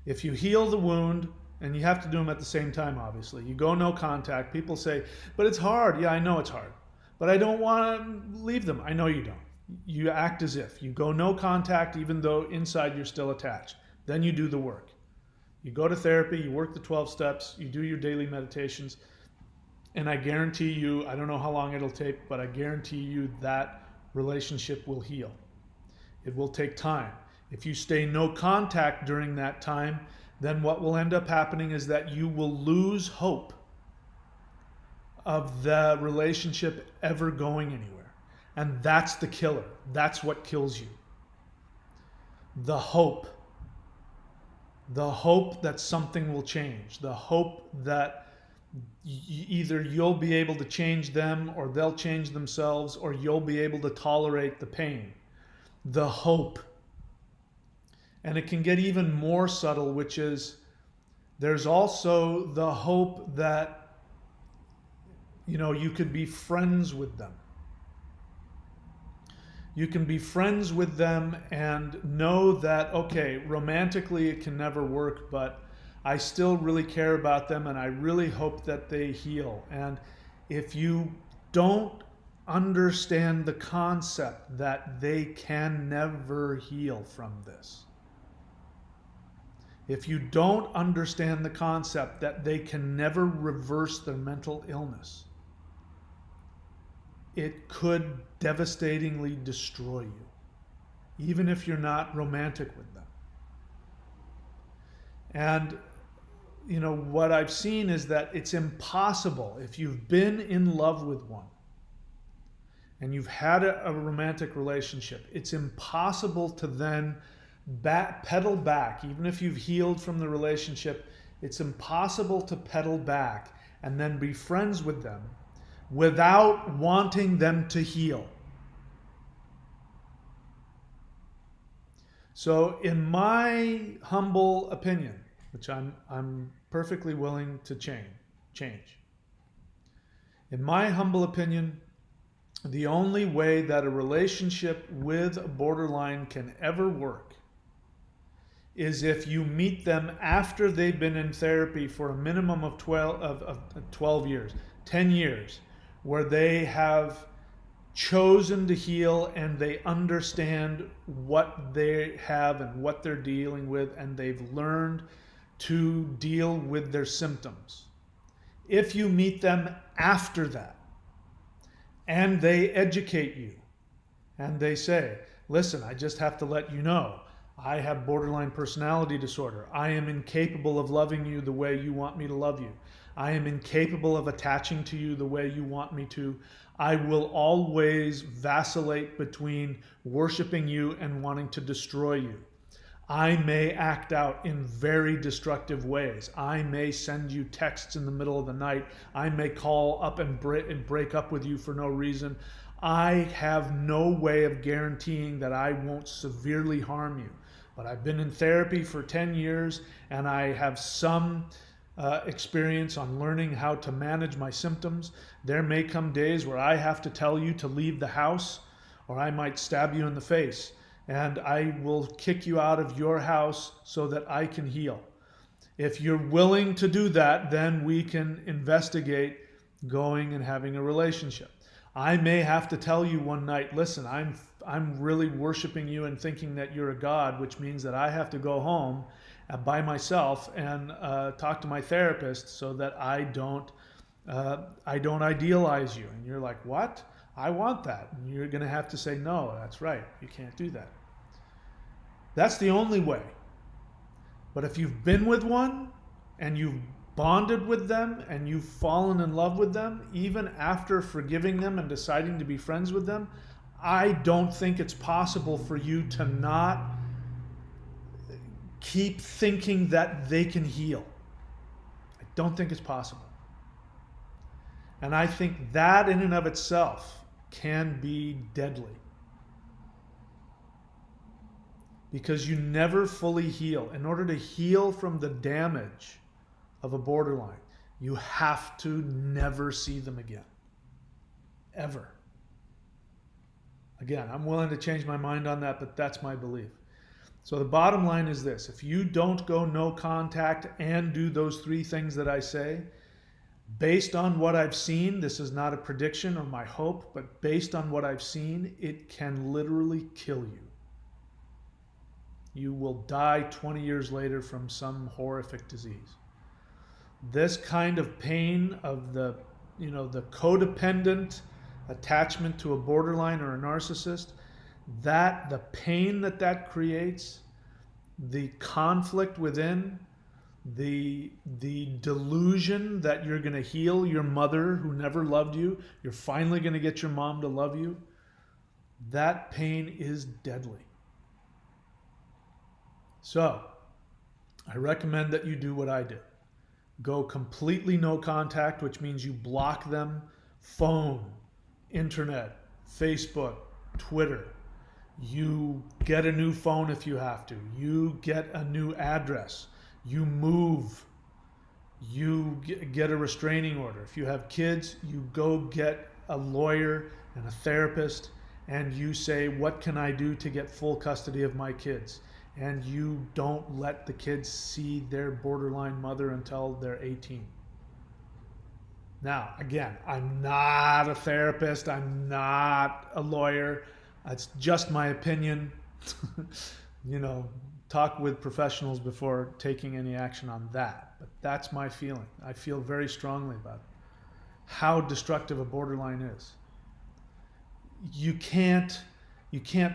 If you heal the wound, and you have to do them at the same time, obviously. You go no contact. People say, but it's hard. Yeah, I know it's hard. But I don't want to leave them. I know you don't. You act as if. You go no contact even though inside you're still attached. Then you do the work. You go to therapy, you work the 12 steps, you do your daily meditations, and I guarantee you, I don't know how long it'll take, but I guarantee you that relationship will heal. It will take time. If you stay no contact during that time, then what will end up happening is that you will lose hope of the relationship ever going anywhere. And that's the killer. That's what kills you. The hope. The hope that something will change. The hope that either you'll be able to change them or they'll change themselves or you'll be able to tolerate the pain. The hope. And it can get even more subtle, which is there's also the hope that, you could be friends with them. You can be friends with them and know that, okay, romantically it can never work, but I still really care about them and I really hope that they heal. And if you don't understand the concept that they can never heal from this, if you don't understand the concept that they can never reverse their mental illness, it could devastatingly destroy you, even if you're not romantic with them. And, what I've seen is that it's impossible, if you've been in love with one and you've had a romantic relationship, it's impossible to then pedal back. Even if you've healed from the relationship, it's impossible to pedal back and then be friends with them without wanting them to heal. So in my humble opinion, which I'm perfectly willing to change. In my humble opinion, the only way that a relationship with a borderline can ever work is if you meet them after they've been in therapy for a minimum of 12 years, 10 years, where they have chosen to heal and they understand what they have and what they're dealing with, and they've learned to deal with their symptoms. If you meet them after that and they educate you and they say, listen, I just have to let you know, I have borderline personality disorder. I am incapable of loving you the way you want me to love you. I am incapable of attaching to you the way you want me to. I will always vacillate between worshiping you and wanting to destroy you. I may act out in very destructive ways. I may send you texts in the middle of the night. I may call up and break up with you for no reason. I have no way of guaranteeing that I won't severely harm you. But I've been in therapy for 10 years and I have some experience on learning how to manage my symptoms. There may come days where I have to tell you to leave the house, or I might stab you in the face, and I will kick you out of your house so that I can heal. If you're willing to do that, then we can investigate going and having a relationship. I may have to tell you one night, listen, I'm really worshiping you and thinking that you're a god, which means that I have to go home by myself and talk to my therapist so that I don't idealize you. And you're like, what? I want that. And you're going to have to say, no, that's right. You can't do that. That's the only way. But if you've been with one and you've bonded with them and you've fallen in love with them, even after forgiving them and deciding to be friends with them, I don't think it's possible for you to not keep thinking that they can heal. I don't think it's possible. And I think that in and of itself can be deadly. Because you never fully heal. In order to heal from the damage of a borderline, you have to never see them again. Ever. Again, I'm willing to change my mind on that, but that's my belief. So the bottom line is this: if you don't go no contact and do those three things that I say, based on what I've seen, this is not a prediction or my hope, but based on what I've seen, it can literally kill you. You will die 20 years later from some horrific disease. This kind of pain of the codependent attachment to a borderline or a narcissist, that the pain that creates, the conflict within, the delusion that you're going to heal your mother who never loved you, you're finally going to get your mom to love you, that pain is deadly. So, I recommend that you do what I did. Go completely no contact, which means you block them, phone, internet, Facebook, Twitter. You get a new phone if you have to. You get a new address. You move. You get a restraining order. If you have kids, you go get a lawyer and a therapist, and you say, what can I do to get full custody of my kids? And you don't let the kids see their borderline mother until they're 18. Now, again, I'm not a therapist. I'm not a lawyer. It's just my opinion. Talk with professionals before taking any action on that. But that's my feeling. I feel very strongly about it. How destructive a borderline is. You can't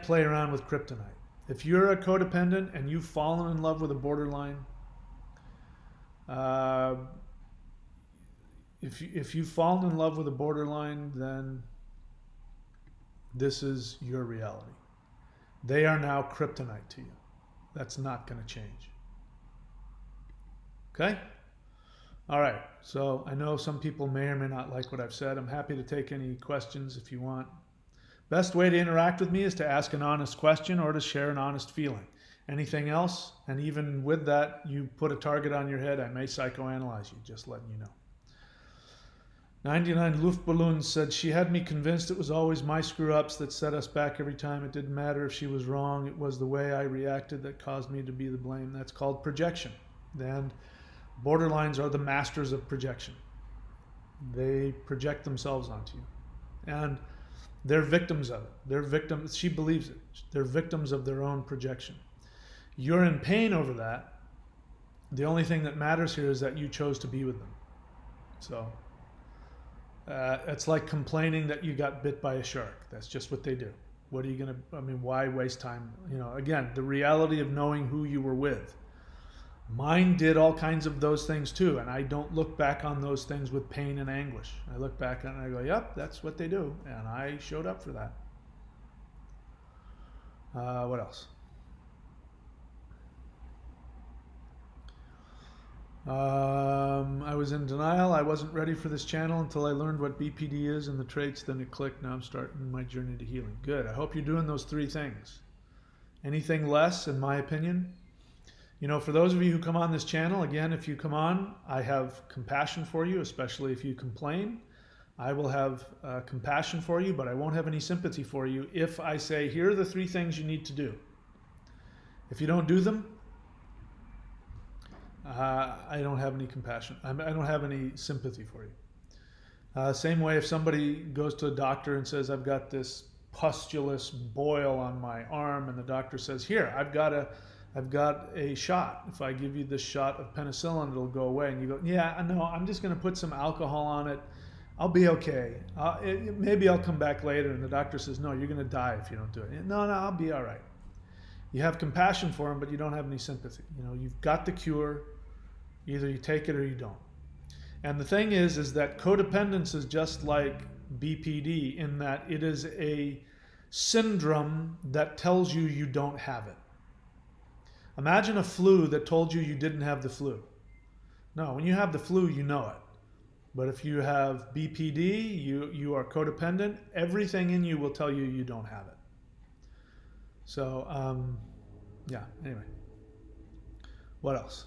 play around with kryptonite. If you're a codependent and you've fallen in love with a borderline, if you've fallen in love with a borderline, then this is your reality. They are now kryptonite to you. That's not going to change. Okay? All right. So I know some people may or may not like what I've said. I'm happy to take any questions if you want. Best way to interact with me is to ask an honest question or to share an honest feeling. Anything else, and even with that, you put a target on your head, I may psychoanalyze you, just letting you know. 99 Luftballons said she had me convinced it was always my screw ups that set us back every time. It didn't matter if she was wrong, it was the way I reacted that caused me to be the blame. That's called projection. And borderlines are the masters of projection. They project themselves onto you. And they're victims of it. They're victims, she believes it. They're victims of their own projection. You're in pain over that. The only thing that matters here is that you chose to be with them. So it's like complaining that you got bit by a shark. That's just what they do. What are you going to, I mean, why waste time? You know, again, the reality of knowing who you were with. Mine did all kinds of those things too, and I don't look back on those things with pain and anguish. I look back on it and I go, yep, that's what they do, and I showed up for that. What else? I was in denial. I wasn't ready for this channel until I learned what BPD is and the traits. Then it clicked. Now I'm starting my journey to healing. Good. I hope you're doing those 3 things. Anything less, in my opinion? You know, for those of you who come on this channel, again, if you come on, I have compassion for you, especially if you complain. I will have compassion for you, but I won't have any sympathy for you if I say, here are the 3 things you need to do. If you don't do them, I don't have any compassion. I don't have any sympathy for you. Same way if somebody goes to a doctor and says, I've got this pustulous boil on my arm, and the doctor says, here, I've got a shot. If I give you this shot of penicillin, it'll go away. And you go, yeah, no, I'm just going to put some alcohol on it. I'll be okay. Maybe I'll come back later. And the doctor says, no, you're going to die if you don't do it. No, I'll be all right. You have compassion for him, but you don't have any sympathy. You know, you've got the cure. Either you take it or you don't. And the thing is that codependence is just like BPD in that it is a syndrome that tells you you don't have it. Imagine a flu that told you you didn't have the flu. No, when you have the flu, you know it. But if you have BPD, you are codependent, everything in you will tell you you don't have it. So, yeah, anyway. What else?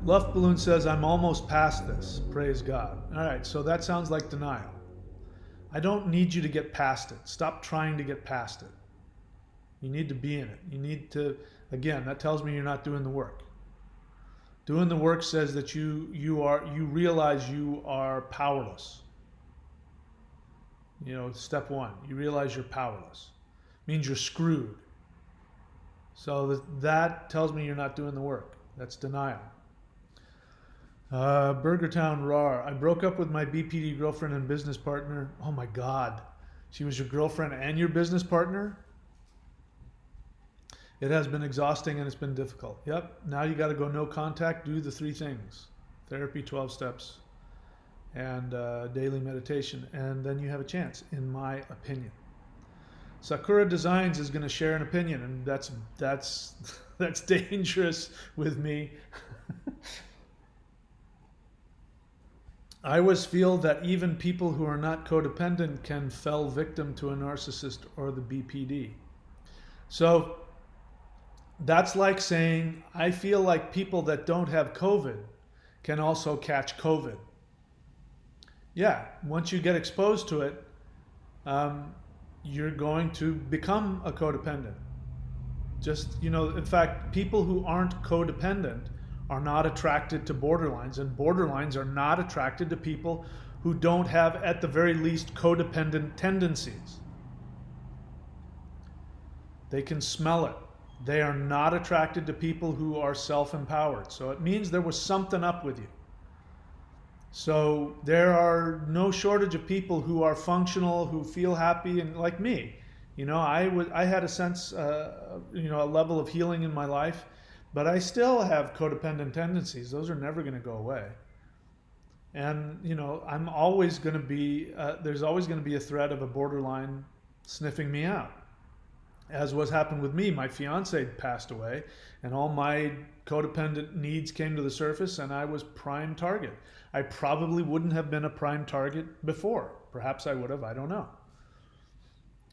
Luft Balloon says, I'm almost past this. Praise God. All right, so that sounds like denial. I don't need you to get past it. Stop trying to get past it. You need to be in it. You need to, again, that tells me you're not doing the work. Doing the work says that you realize you are powerless. You know, step 1, you realize you're powerless. It means you're screwed. So that tells me you're not doing the work. That's denial. Burgertown Rar. I broke up with my BPD girlfriend and business partner. Oh my God. She was your girlfriend and your business partner? It has been exhausting and it's been difficult. Yep. Now you got to go no contact, do the 3 things. Therapy, 12 steps, and daily meditation. And then you have a chance, in my opinion. Sakura Designs is going to share an opinion, and that's dangerous with me. I always feel that even people who are not codependent can fell victim to a narcissist or the BPD. So that's like saying, I feel like people that don't have COVID can also catch COVID. Yeah, once you get exposed to it, you're going to become a codependent. Just, you know, in fact, people who aren't codependent are not attracted to borderlines, and borderlines are not attracted to people who don't have, at the very least, codependent tendencies. They can smell it. They are not attracted to people who are self-empowered. So it means there was something up with you. So there are no shortage of people who are functional, who feel happy, and like me. You know, I had a sense, you know, a level of healing in my life, but I still have codependent tendencies. Those are never going to go away. And, you know, I'm always going to be, there's always going to be a threat of a borderline sniffing me out. as was happened with me, my fiance passed away and all my codependent needs came to the surface and I was prime target. I probably wouldn't have been a prime target before. Perhaps I would have, I don't know.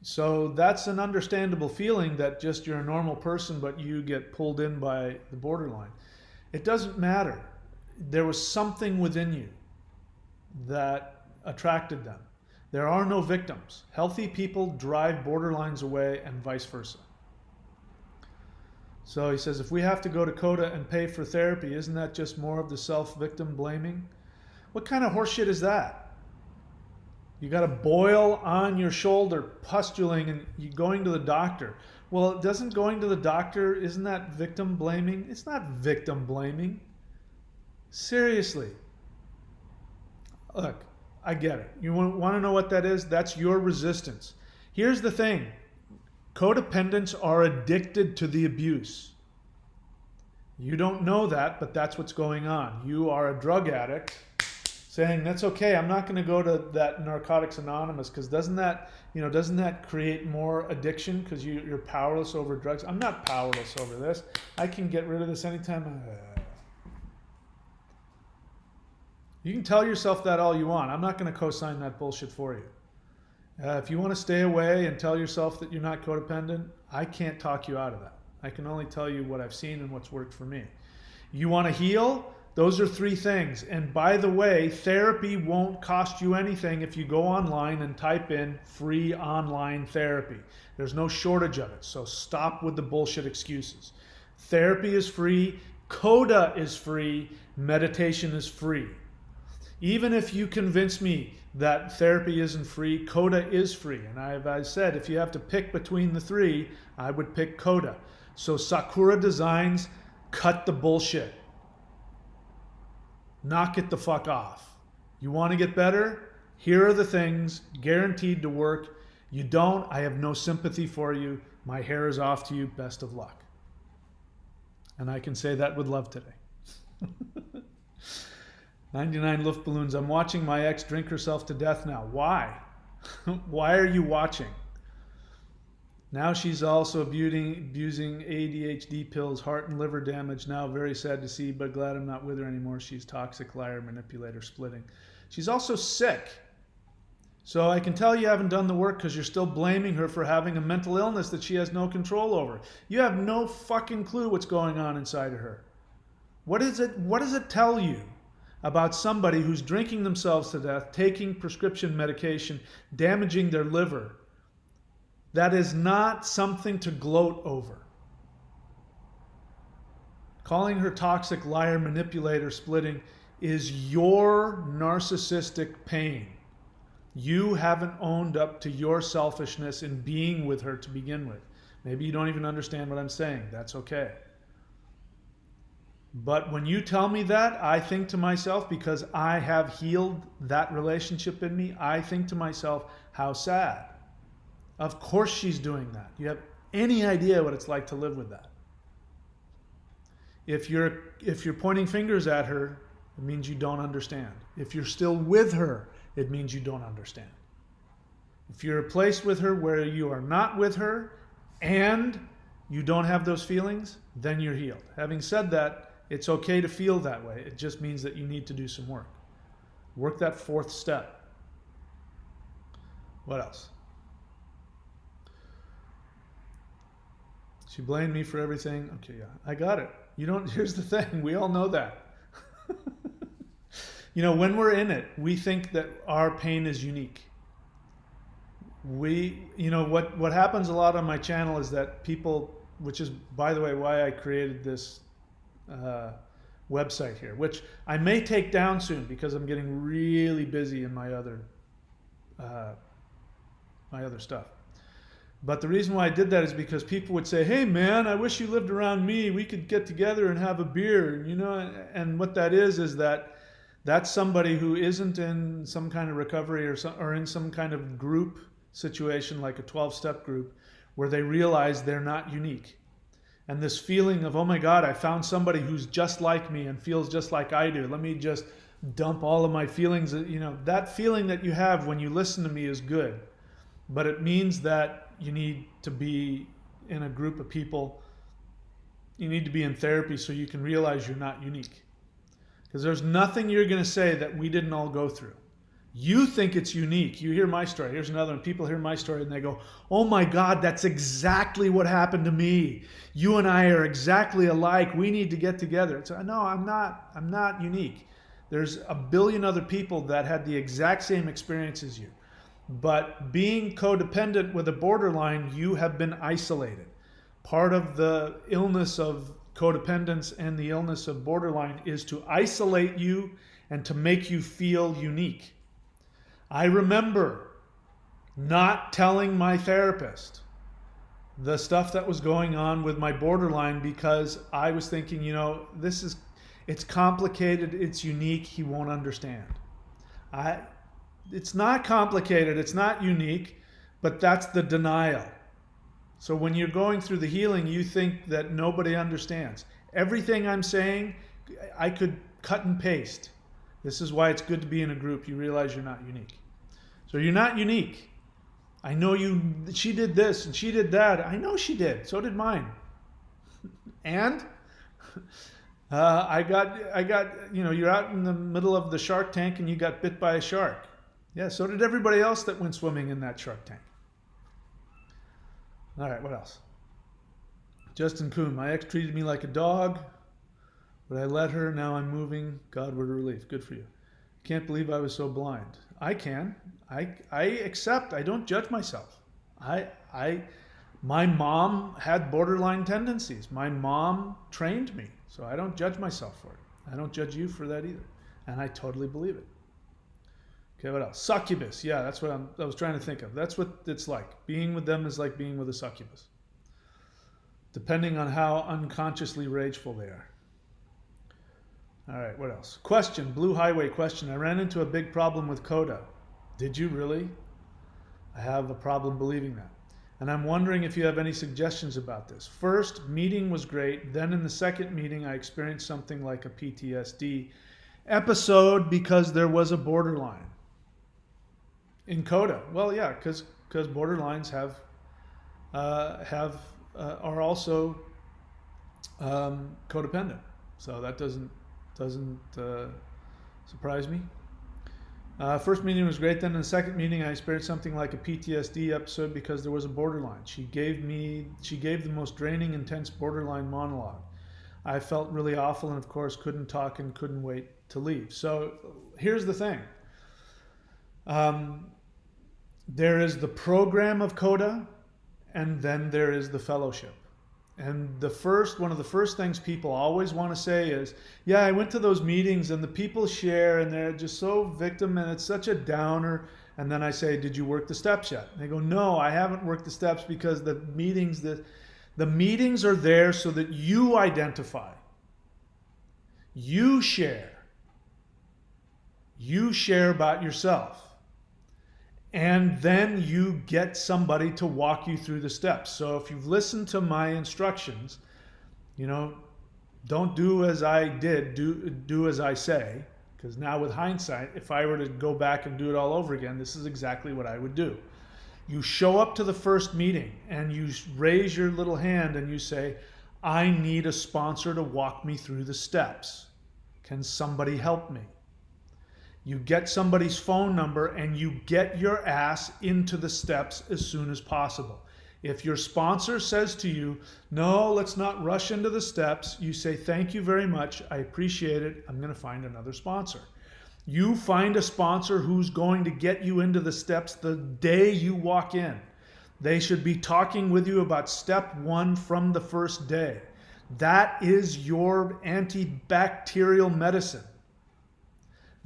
So that's an understandable feeling that just you're a normal person but you get pulled in by the borderline. It doesn't matter. There was something within you that attracted them. There are no victims. Healthy people drive borderlines away and vice versa. So he says, if we have to go to CODA and pay for therapy, isn't that just more of the self-victim blaming? What kind of horseshit is that? You got a boil on your shoulder, pustuling, and you're going to the doctor. Well, doesn't going to the doctor, isn't that victim blaming? It's not victim blaming. Seriously. Look, I get it. You want to know what that is? That's your resistance. Here's the thing. Codependents are addicted to the abuse. You don't know that, but that's what's going on. You are a drug addict saying, that's okay, I'm not going to go to that Narcotics Anonymous because doesn't that create more addiction because you're powerless over drugs? I'm not powerless over this. I can get rid of this anytime. You can tell yourself that all you want. I'm not going to co-sign that bullshit for you. If you want to stay away and tell yourself that you're not codependent, I can't talk you out of that. I can only tell you what I've seen and what's worked for me. You want to heal? Those are three things. And by the way, therapy won't cost you anything if you go online and type in free online therapy. There's no shortage of it. So stop with the bullshit excuses. Therapy is free. CODA is free. Meditation is free. Even if you convince me that therapy isn't free, CODA is free. And I said, if you have to pick between the three, I would pick CODA. So Sakura Designs, cut the bullshit. Knock it the fuck off. You want to get better? Here are the things guaranteed to work. You don't, I have no sympathy for you. My hair is off to you. Best of luck. And I can say that with love today. 99 Luftballons. I'm watching my ex drink herself to death now. Why? Why are you watching? Now she's also abusing ADHD pills, heart and liver damage. Now very sad to see, but glad I'm not with her anymore. She's toxic, liar, manipulator, splitting. She's also sick. So I can tell you haven't done the work because you're still blaming her for having a mental illness that she has no control over. You have no fucking clue what's going on inside of her. What does it tell you about somebody who's drinking themselves to death, taking prescription medication, damaging their liver? That is not something to gloat over. Calling her toxic, liar, manipulator, splitting is your narcissistic pain. You haven't owned up to your selfishness in being with her to begin with. Maybe you don't even understand what I'm saying. That's okay. But when you tell me that, I think to myself, because I have healed that relationship in me, I think to myself, how sad. Of course she's doing that. You have any idea what it's like to live with that? If you're pointing fingers at her, it means you don't understand. If you're still with her, it means you don't understand. If you're placed with her where you are not with her and you don't have those feelings, then you're healed. Having said that, it's okay to feel that way. It just means that you need to do some work. Work that fourth step. What else? She blamed me for everything. Okay, yeah, I got it. Here's the thing. We all know that. When we're in it, we think that our pain is unique. What happens a lot on my channel is that people, which is, by the way, why I created this website here, which I may take down soon because I'm getting really busy in my other stuff. But the reason why I did that is because people would say, hey man, I wish you lived around me. We could get together and have a beer, and what that is that that's somebody who isn't in some kind of recovery or in some kind of group situation like a 12-step group where they realize they're not unique. And this feeling of, oh my God, I found somebody who's just like me and feels just like I do. Let me just dump all of my feelings. That feeling that you have when you listen to me is good. But it means that you need to be in a group of people, you need to be in therapy so you can realize you're not unique. Because there's nothing you're going to say that we didn't all go through. You think it's unique. You hear my story. Here's another one. People hear my story and they go, oh my God, that's exactly what happened to me. You and I are exactly alike. We need to get together. It's, no, I'm not unique. There's a billion other people that had the exact same experience as you. But being codependent with a borderline, you have been isolated. Part of the illness of codependence and the illness of borderline is to isolate you and to make you feel unique. I remember not telling my therapist the stuff that was going on with my borderline because I was thinking, it's complicated, it's unique, he won't understand. It's not complicated, it's not unique, but that's the denial. So when you're going through the healing, you think that nobody understands. Everything I'm saying, I could cut and paste. This is why it's good to be in a group. You realize you're not unique. So you're not unique. I know she did this and she did that. I know she did. So did mine. And I got, you're out in the middle of the shark tank and you got bit by a shark. Yeah, so did everybody else that went swimming in that shark tank. All right, what else? Justin Kuhn, my ex treated me like a dog, but I let her. Now I'm moving. God, what a relief. Good for you. Can't believe I was so blind. I can. I accept. I don't judge myself. My mom had borderline tendencies. My mom trained me, so I don't judge myself for it. I don't judge you for that either, and I totally believe it. Okay, what else? Succubus. Yeah, that's what I was trying to think of. That's what it's like. Being with them is like being with a succubus, depending on how unconsciously rageful they are. All right, what else? Question, Blue Highway question. I ran into a big problem with Coda. Did you really? I have a problem believing that. And I'm wondering if you have any suggestions about this. First, meeting was great. Then in the second meeting, I experienced something like a PTSD episode because there was a borderline. In Coda, well, yeah, because borderlines are also codependent, so that doesn't surprise me. First meeting was great. Then in the second meeting, I experienced something like a PTSD episode because there was a borderline. She gave the most draining, intense borderline monologue. I felt really awful, and of course, couldn't talk and couldn't wait to leave. So here's the thing. There is the program of Coda, and then there is the fellowship. And one of the first things people always want to say is, yeah, I went to those meetings and the people share and they're just so victim and it's such a downer. And then I say, did you work the steps yet? And they go, no, I haven't worked the steps because the meetings are there so that you identify, you share about yourself. And then you get somebody to walk you through the steps. So if you've listened to my instructions, don't do as I did, do as I say. Because now with hindsight, if I were to go back and do it all over again, this is exactly what I would do. You show up to the first meeting and you raise your little hand and you say, I need a sponsor to walk me through the steps. Can somebody help me? You get somebody's phone number and you get your ass into the steps as soon as possible. If your sponsor says to you, no, let's not rush into the steps, you say, thank you very much. I appreciate it. I'm going to find another sponsor. You find a sponsor who's going to get you into the steps the day you walk in. They should be talking with you about step 1 from the first day. That is your antibacterial medicine.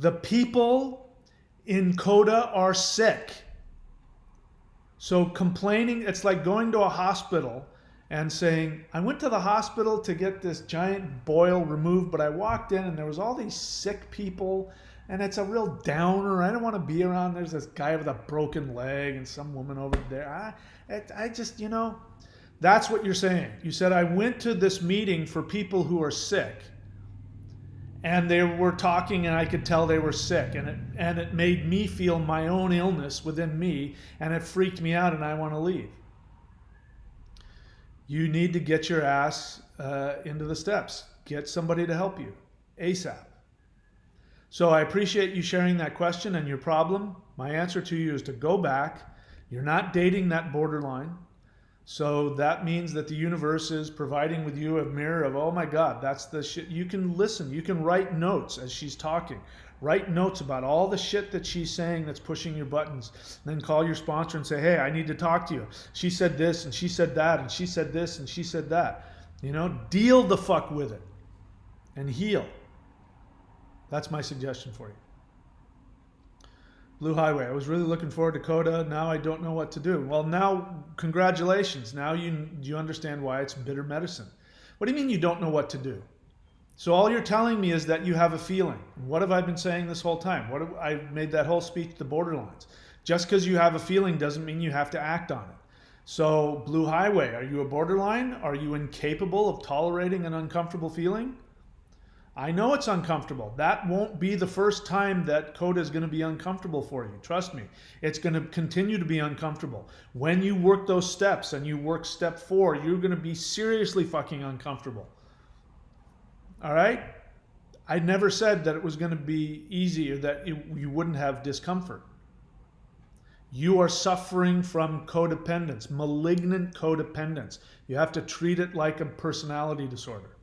The people in Coda are sick. So complaining, it's like going to a hospital and saying, I went to the hospital to get this giant boil removed, but I walked in and there was all these sick people and it's a real downer. I don't want to be around. There's this guy with a broken leg and some woman over there. I just, that's what you're saying. You said, I went to this meeting for people who are sick. And they were talking and I could tell they were sick and it made me feel my own illness within me and it freaked me out and I want to leave. You need to get your ass into the steps. Get somebody to help you ASAP. So I appreciate you sharing that question and your problem. My answer to you is to go back. You're not dating that borderline. So that means that the universe is providing with you a mirror of, oh my God, that's the shit. You can listen. You can write notes as she's talking. Write notes about all the shit that she's saying that's pushing your buttons. Then call your sponsor and say, hey, I need to talk to you. She said this and she said that and she said this and she said that. You know, deal the fuck with it and heal. That's my suggestion for you. Blue Highway. I was really looking forward to CODA. Now I don't know what to do. Well, now, congratulations. Now you understand why it's bitter medicine. What do you mean you don't know what to do? So all you're telling me is that you have a feeling. What have I been saying this whole time? I made that whole speech, the borderlines. Just because you have a feeling doesn't mean you have to act on it. So Blue Highway, are you a borderline? Are you incapable of tolerating an uncomfortable feeling? I know it's uncomfortable. That won't be the first time that CODA is going to be uncomfortable for you. Trust me. It's going to continue to be uncomfortable. When you work those steps and you work step 4, you're going to be seriously fucking uncomfortable. All right? I never said that it was going to be easy or that you wouldn't have discomfort. You are suffering from codependence, malignant codependence. You have to treat it like a personality disorder.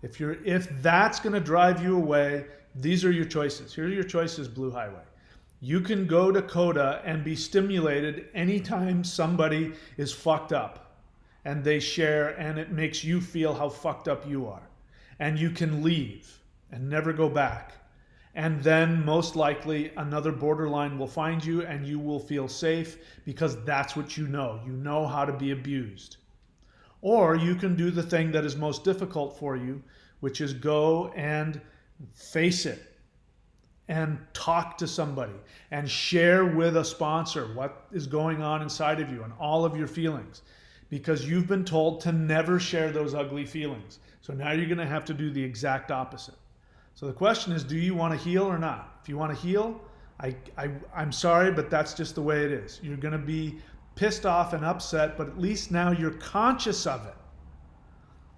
If that's going to drive you away, these are your choices. Here are your choices, Blue Highway. You can go to CODA and be stimulated anytime somebody is fucked up and they share and it makes you feel how fucked up you are. And you can leave and never go back. And then most likely another borderline will find you and you will feel safe because that's what you know. You know how to be abused. Or you can do the thing that is most difficult for you, which is go and face it and talk to somebody and share with a sponsor what is going on inside of you and all of your feelings, because you've been told to never share those ugly feelings. So now you're going to have to do the exact opposite. So the question is, do you want to heal or not? If you want to heal, I'm sorry, but that's just the way it is. You're going to be pissed off and upset, but at least now you're conscious of it.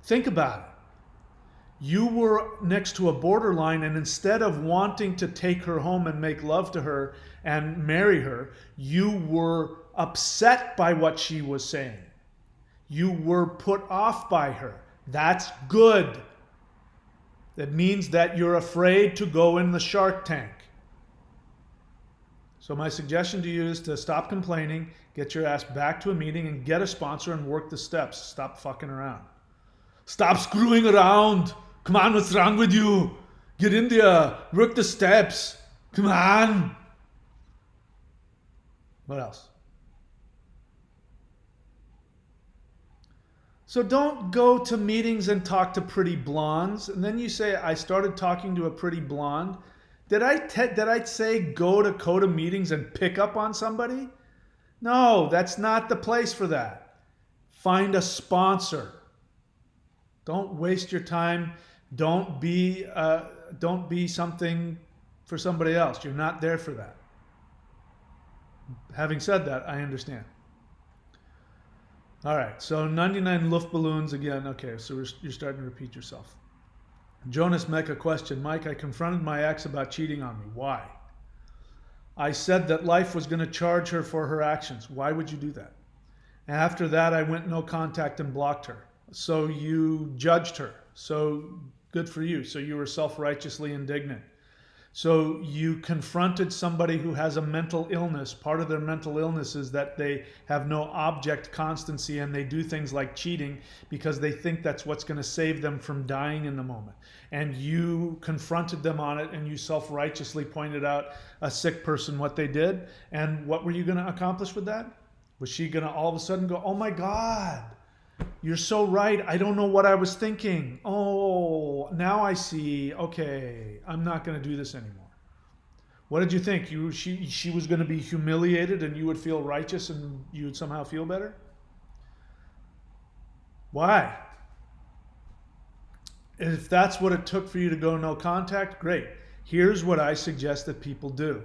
Think about it. You were next to a borderline, and instead of wanting to take her home and make love to her and marry her, you were upset by what she was saying. You were put off by her. That's good. That means that you're afraid to go in the shark tank. So my suggestion to you is to stop complaining, get your ass back to a meeting and get a sponsor and work the steps. Stop fucking around. Stop screwing around. Come on, what's wrong with you? Get in there, work the steps. Come on. What else? So don't go to meetings and talk to pretty blondes. And then you say, I started talking to a pretty blonde. Did I say go to CODA meetings and pick up on somebody? No, that's not the place for that. Find a sponsor. Don't waste your time. Don't be something for somebody else. You're not there for that. Having said that, I understand. All right, so 99 Luftballons again. Okay, so you're starting to repeat yourself. Jonas Mecca question. Mike, I confronted my ex about cheating on me. Why? I said that life was going to charge her for her actions. Why would you do that? After that, I went no contact and blocked her. So you judged her. So good for you. So you were self-righteously indignant. So you confronted somebody who has a mental illness. Part of their mental illness is that they have no object constancy and they do things like cheating because they think that's what's going to save them from dying in the moment. And you confronted them on it and you self-righteously pointed out a sick person what they did. And what were you going to accomplish with that? Was she going to all of a sudden go, oh my God, you're so right. I don't know what I was thinking. Oh, now I see. Okay, I'm not going to do this anymore. What did you think? She was going to be humiliated and you would feel righteous and you would somehow feel better? Why? If that's what it took for you to go no contact, great. Here's what I suggest that people do.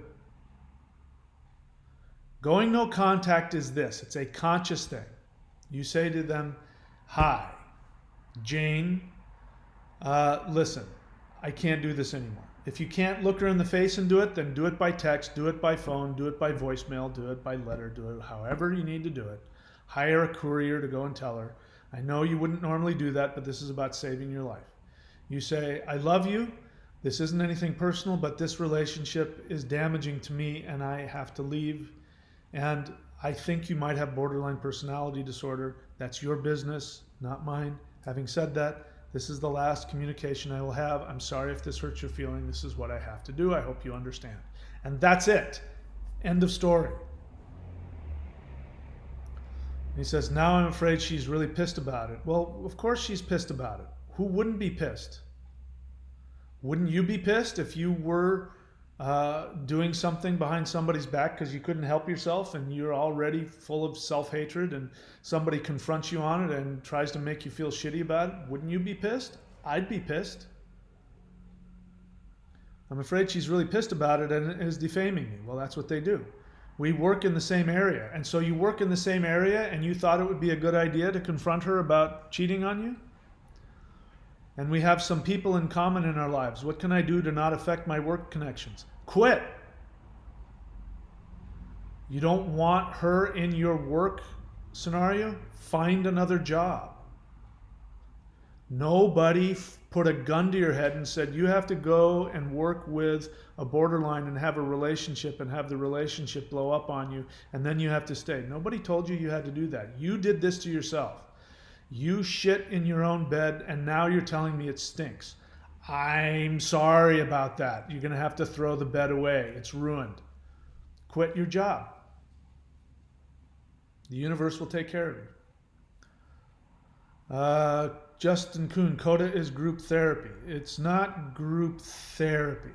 Going no contact is this. It's a conscious thing. You say to them, hi, Jane, listen, I can't do this anymore. If you can't look her in the face and do it, then do it by text, do it by phone, do it by voicemail, do it by letter, do it however you need to do it. Hire a courier to go and tell her. I know you wouldn't normally do that, but this is about saving your life. You say, I love you. This isn't anything personal, but this relationship is damaging to me and I have to leave. And I think you might have borderline personality disorder. That's your business, not mine. Having said that, this is the last communication I will have. I'm sorry if this hurts your feeling. This is what I have to do. I hope you understand. And that's it. End of story. He says, now I'm afraid she's really pissed about it. Well, of course she's pissed about it. Who wouldn't be pissed? Wouldn't you be pissed if you were doing something behind somebody's back because you couldn't help yourself and you're already full of self-hatred and somebody confronts you on it and tries to make you feel shitty about it? Wouldn't you be pissed? I'd be pissed. I'm afraid she's really pissed about it and is defaming me. Well, that's what they do. We work in the same area. And so you work in the same area and you thought it would be a good idea to confront her about cheating on you? And we have some people in common in our lives. What can I do to not affect my work connections? Quit. You don't want her in your work scenario? Find another job. Nobody put a gun to your head and said, you have to go and work with a borderline and have a relationship and have the relationship blow up on you and then you have to stay. Nobody told you you had to do that. You did this to yourself. You shit in your own bed and now you're telling me it stinks. I'm sorry about that. You're going to have to throw the bed away. It's ruined. Quit your job. The universe will take care of you. Justin Kuhn, CODA is group therapy. It's not group therapy.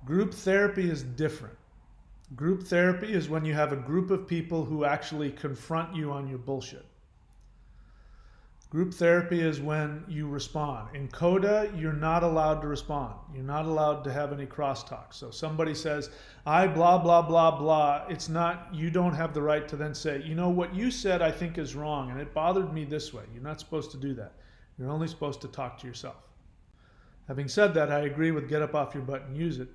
Group therapy is different. Group therapy is when you have a group of people who actually confront you on your bullshit. Group therapy is when you respond. In CODA, you're not allowed to respond. You're not allowed to have any crosstalk. So somebody says, I blah, blah, blah, blah. It's not, you don't have the right to then say, you know, what you said I think is wrong and it bothered me this way. You're not supposed to do that. You're only supposed to talk to yourself. Having said that, I agree with get up off your butt and use it.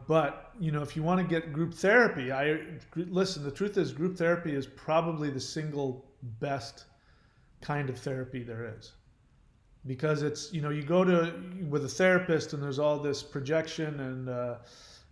But, you know, if you want to get group therapy, listen, the truth is group therapy is probably the single best kind of therapy there is. Because it's, you know, you go to with a therapist and there's all this projection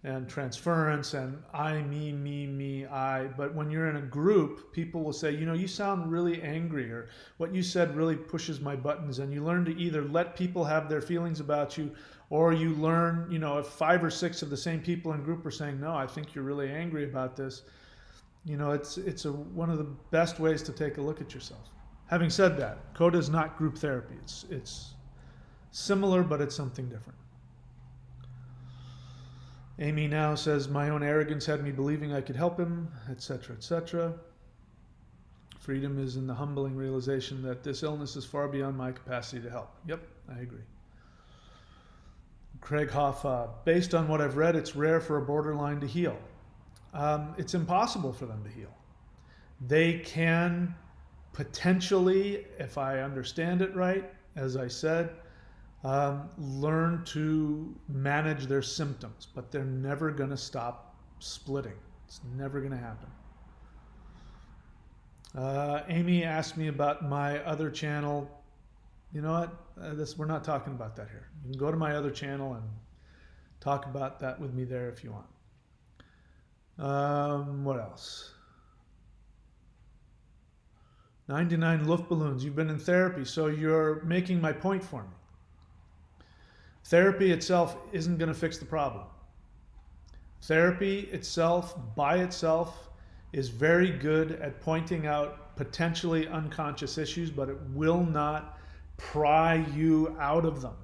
and transference and I, me, I. But when you're in a group, people will say, you know, you sound really angry or what you said really pushes my buttons. And you learn to either let people have their feelings about you or you learn, you know, if 5 or 6 of the same people in group are saying, no, I think you're really angry about this. You know, it's one of the best ways to take a look at yourself. Having said that, CODA is not group therapy. It's similar, but it's something different. Amy now says, my own arrogance had me believing I could help him, etc., etc. Freedom is in the humbling realization that this illness is far beyond my capacity to help. Yep, I agree. Craig Hoffa, based on what I've read, it's rare for a borderline to heal. It's impossible for them to heal. They can potentially, if I understand it right, as I said, learn to manage their symptoms, but they're never going to stop splitting. It's never going to happen. Amy asked me about my other channel. You know what? We're not talking about that here. You can go to my other channel and talk about that with me there if you want. What else? 99 Luftballons. You've been in therapy, so you're making my point for me. Therapy itself isn't going to fix the problem. Therapy itself, by itself, is very good at pointing out potentially unconscious issues, but it will not pry you out of them.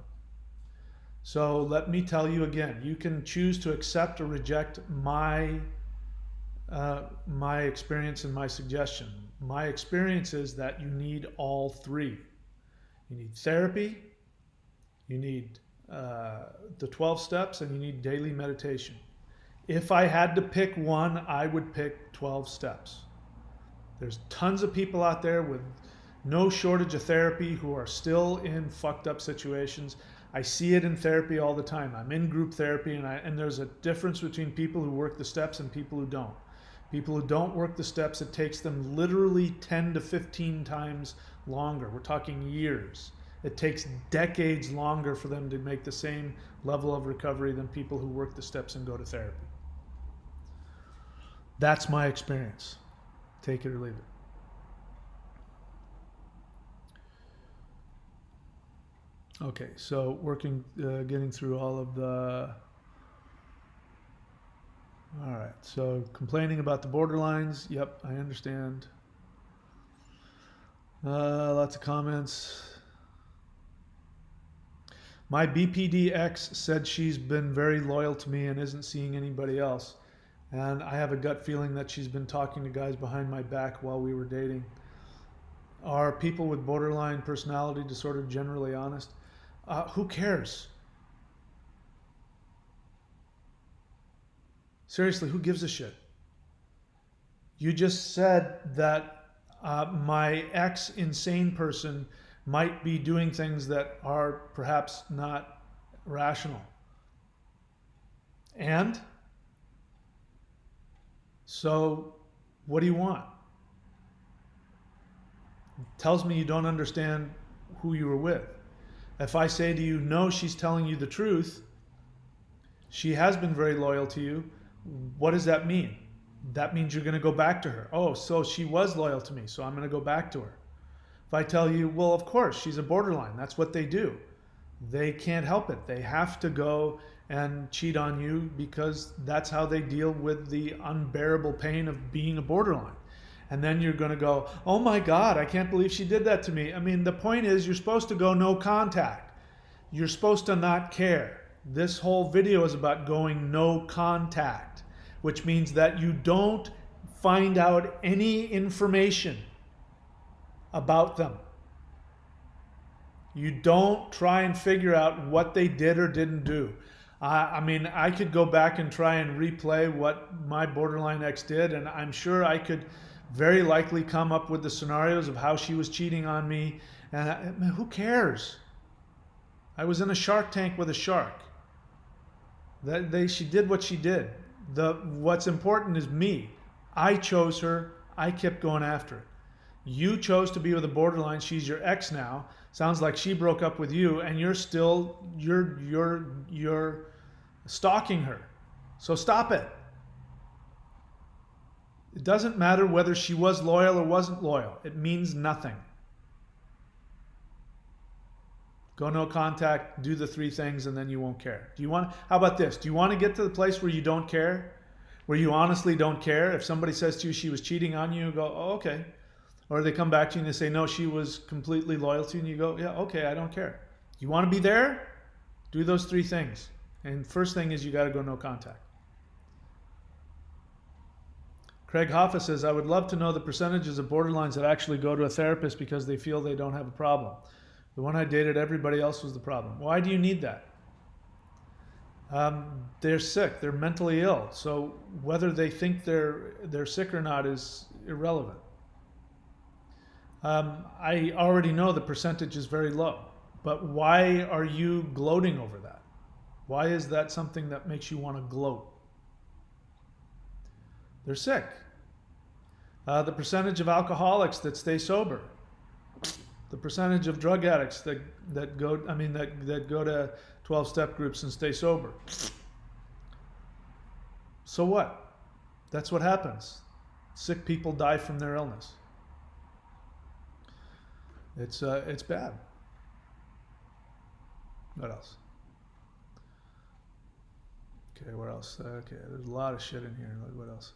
So let me tell you again, you can choose to accept or reject my experience and my suggestion. My experience is that you need all three. You need therapy, you need the 12 steps, and you need daily meditation. If I had to pick one, I would pick 12 steps. There's tons of people out there with no shortage of therapy who are still in fucked up situations. I see it in therapy all the time. I'm in group therapy, and there's a difference between people who work the steps and people who don't. People who don't work the steps, it takes them literally 10 to 15 times longer. We're talking years. It takes decades longer for them to make the same level of recovery than people who work the steps and go to therapy. That's my experience. Take it or leave it. Okay, so getting through all of the. All right, so complaining about the borderlines. Yep, I understand. Lots of comments. My BPD ex said she's been very loyal to me and isn't seeing anybody else. And I have a gut feeling that she's been talking to guys behind my back while we were dating. Are people with borderline personality disorder generally honest? Who cares? Seriously, who gives a shit? You just said that my ex-insane person might be doing things that are perhaps not rational. And so what do you want? It tells me you don't understand who you were with. If I say to you, no, she's telling you the truth, she has been very loyal to you, what does that mean? That means you're going to go back to her. Oh, so she was loyal to me, so I'm going to go back to her. If I tell you, well, of course, she's a borderline. That's what they do. They can't help it. They have to go and cheat on you because that's how they deal with the unbearable pain of being a borderline. And then you're going to go, oh my God, I can't believe she did that to me. I mean, the point is you're supposed to go no contact. You're supposed to not care. This whole video is about going no contact, which means that you don't find out any information about them. You don't try and figure out what they did or didn't do. I mean, I could go back and try and replay what my borderline ex did, and I'm sure I could very likely come up with the scenarios of how she was cheating on me. And who cares? I was in a Shark Tank with a shark. She did what she did. What's important is me. I chose her. I kept going after it. You chose to be with a borderline. She's your ex now. Sounds like she broke up with you, and you're stalking her. So stop it. It doesn't matter whether she was loyal or wasn't loyal. It means nothing. Go no contact, do the 3 things, and then you won't care. How about this? Do you want to get to the place where you don't care? Where you honestly don't care? If somebody says to you she was cheating on you, you go, oh, okay. Or they come back to you and they say, no, she was completely loyal to you, and you go, yeah, okay, I don't care. You want to be there? Do those 3 things. And first thing is you got to go no contact. Craig Hoffa says, I would love to know the percentages of borderlines that actually go to a therapist because they feel they don't have a problem. The one I dated, everybody else was the problem. Why do you need that? They're sick. They're mentally ill. So whether they think they're sick or not is irrelevant. I already know the percentage is very low. But why are you gloating over that? Why is that something that makes you want to gloat? They're sick. The percentage of alcoholics that stay sober. The percentage of drug addicts that go to 12-step groups and stay sober. So what? That's what happens. Sick people die from their illness. It's bad. What else? Okay, where else? Okay, there's a lot of shit in here. What else?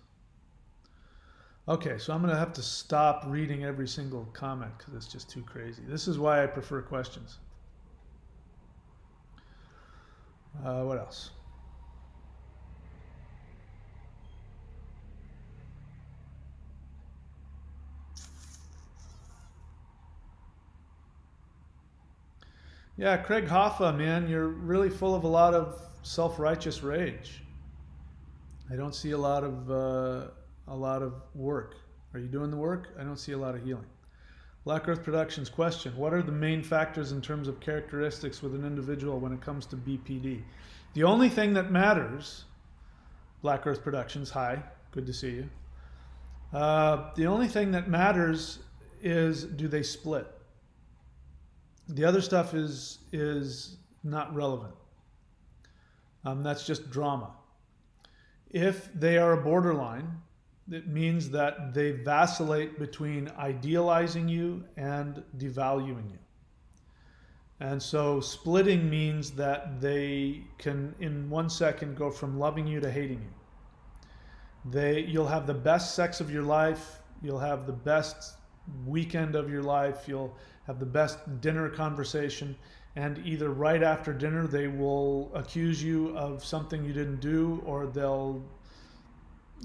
Okay, so I'm going to have to stop reading every single comment because it's just too crazy. This is why I prefer questions. What else? Yeah, Craig Hoffa, man, you're really full of a lot of self-righteous rage. I don't see a lot of work. Are you doing the work? I don't see a lot of healing. Black Earth Productions question: what are the main factors in terms of characteristics with an individual when it comes to BPD? The only thing that matters, Black Earth Productions, hi, good to see you. The only thing that matters is, do they split? The other stuff is not relevant. That's just drama. If they are a borderline, it means that they vacillate between idealizing you and devaluing you. And so splitting means that they can, in 1 second, go from loving you to hating you. You'll have the best sex of your life, you'll have the best weekend of your life, you'll have the best dinner conversation, and either right after dinner they will accuse you of something you didn't do, or they'll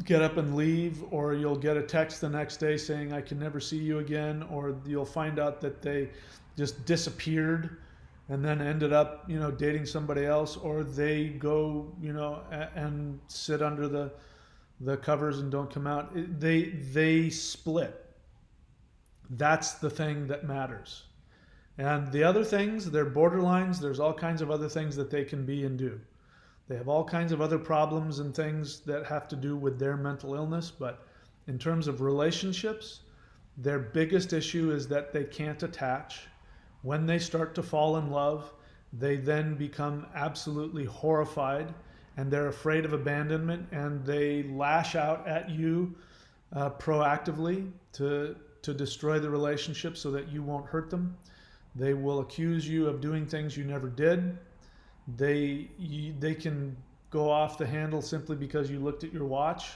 get up and leave, or you'll get a text the next day saying I can never see you again, or you'll find out that they just disappeared and then ended up, dating somebody else, or they go, and sit under the covers and don't come out. They split. That's the thing that matters. And the other things, they're borderlines. There's all kinds of other things that they can be and do. They have all kinds of other problems and things that have to do with their mental illness. But in terms of relationships, their biggest issue is that they can't attach. When they start to fall in love, they then become absolutely horrified, and they're afraid of abandonment, and they lash out at you proactively to destroy the relationship so that you won't hurt them. They will accuse you of doing things you never did. They can go off the handle simply because you looked at your watch,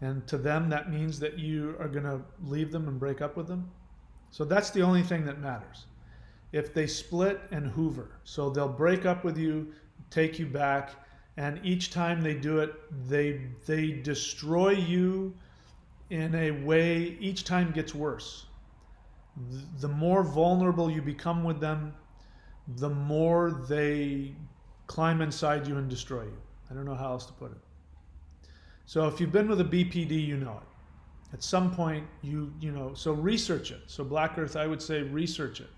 and to them that means that you are going to leave them and break up with them. So that's the only thing that matters. If they split and hoover, so they'll break up with you, take you back, and each time they do it, they destroy you in a way each time gets worse. The more vulnerable you become with them, the more they climb inside you and destroy you. I don't know how else to put it. So if you've been with a BPD, you know it. At some point, so research it. So Black Earth, I would say research it.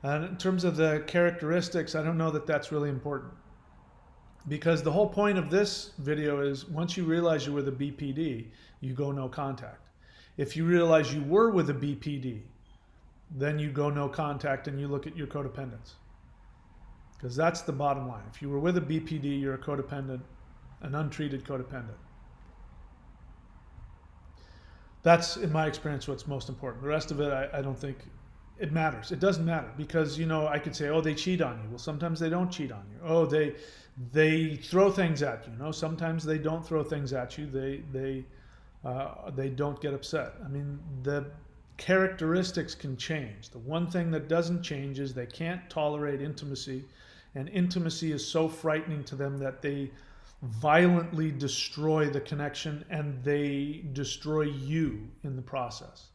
And in terms of the characteristics, I don't know that that's really important. Because the whole point of this video is, once you realize you're with a BPD, you go no contact. If you realize you were with a BPD, then you go no contact and you look at your codependence. Because that's the bottom line. If you were with a BPD, you're a codependent, an untreated codependent. That's, in my experience, what's most important. The rest of it, I don't think it matters. It doesn't matter, because, I could say, oh, they cheat on you. Well, sometimes they don't cheat on you. Oh, they throw things at you. Sometimes they don't throw things at you. They don't get upset. I mean, the characteristics can change. The one thing that doesn't change is they can't tolerate intimacy, and intimacy is so frightening to them that they violently destroy the connection, and they destroy you in the process.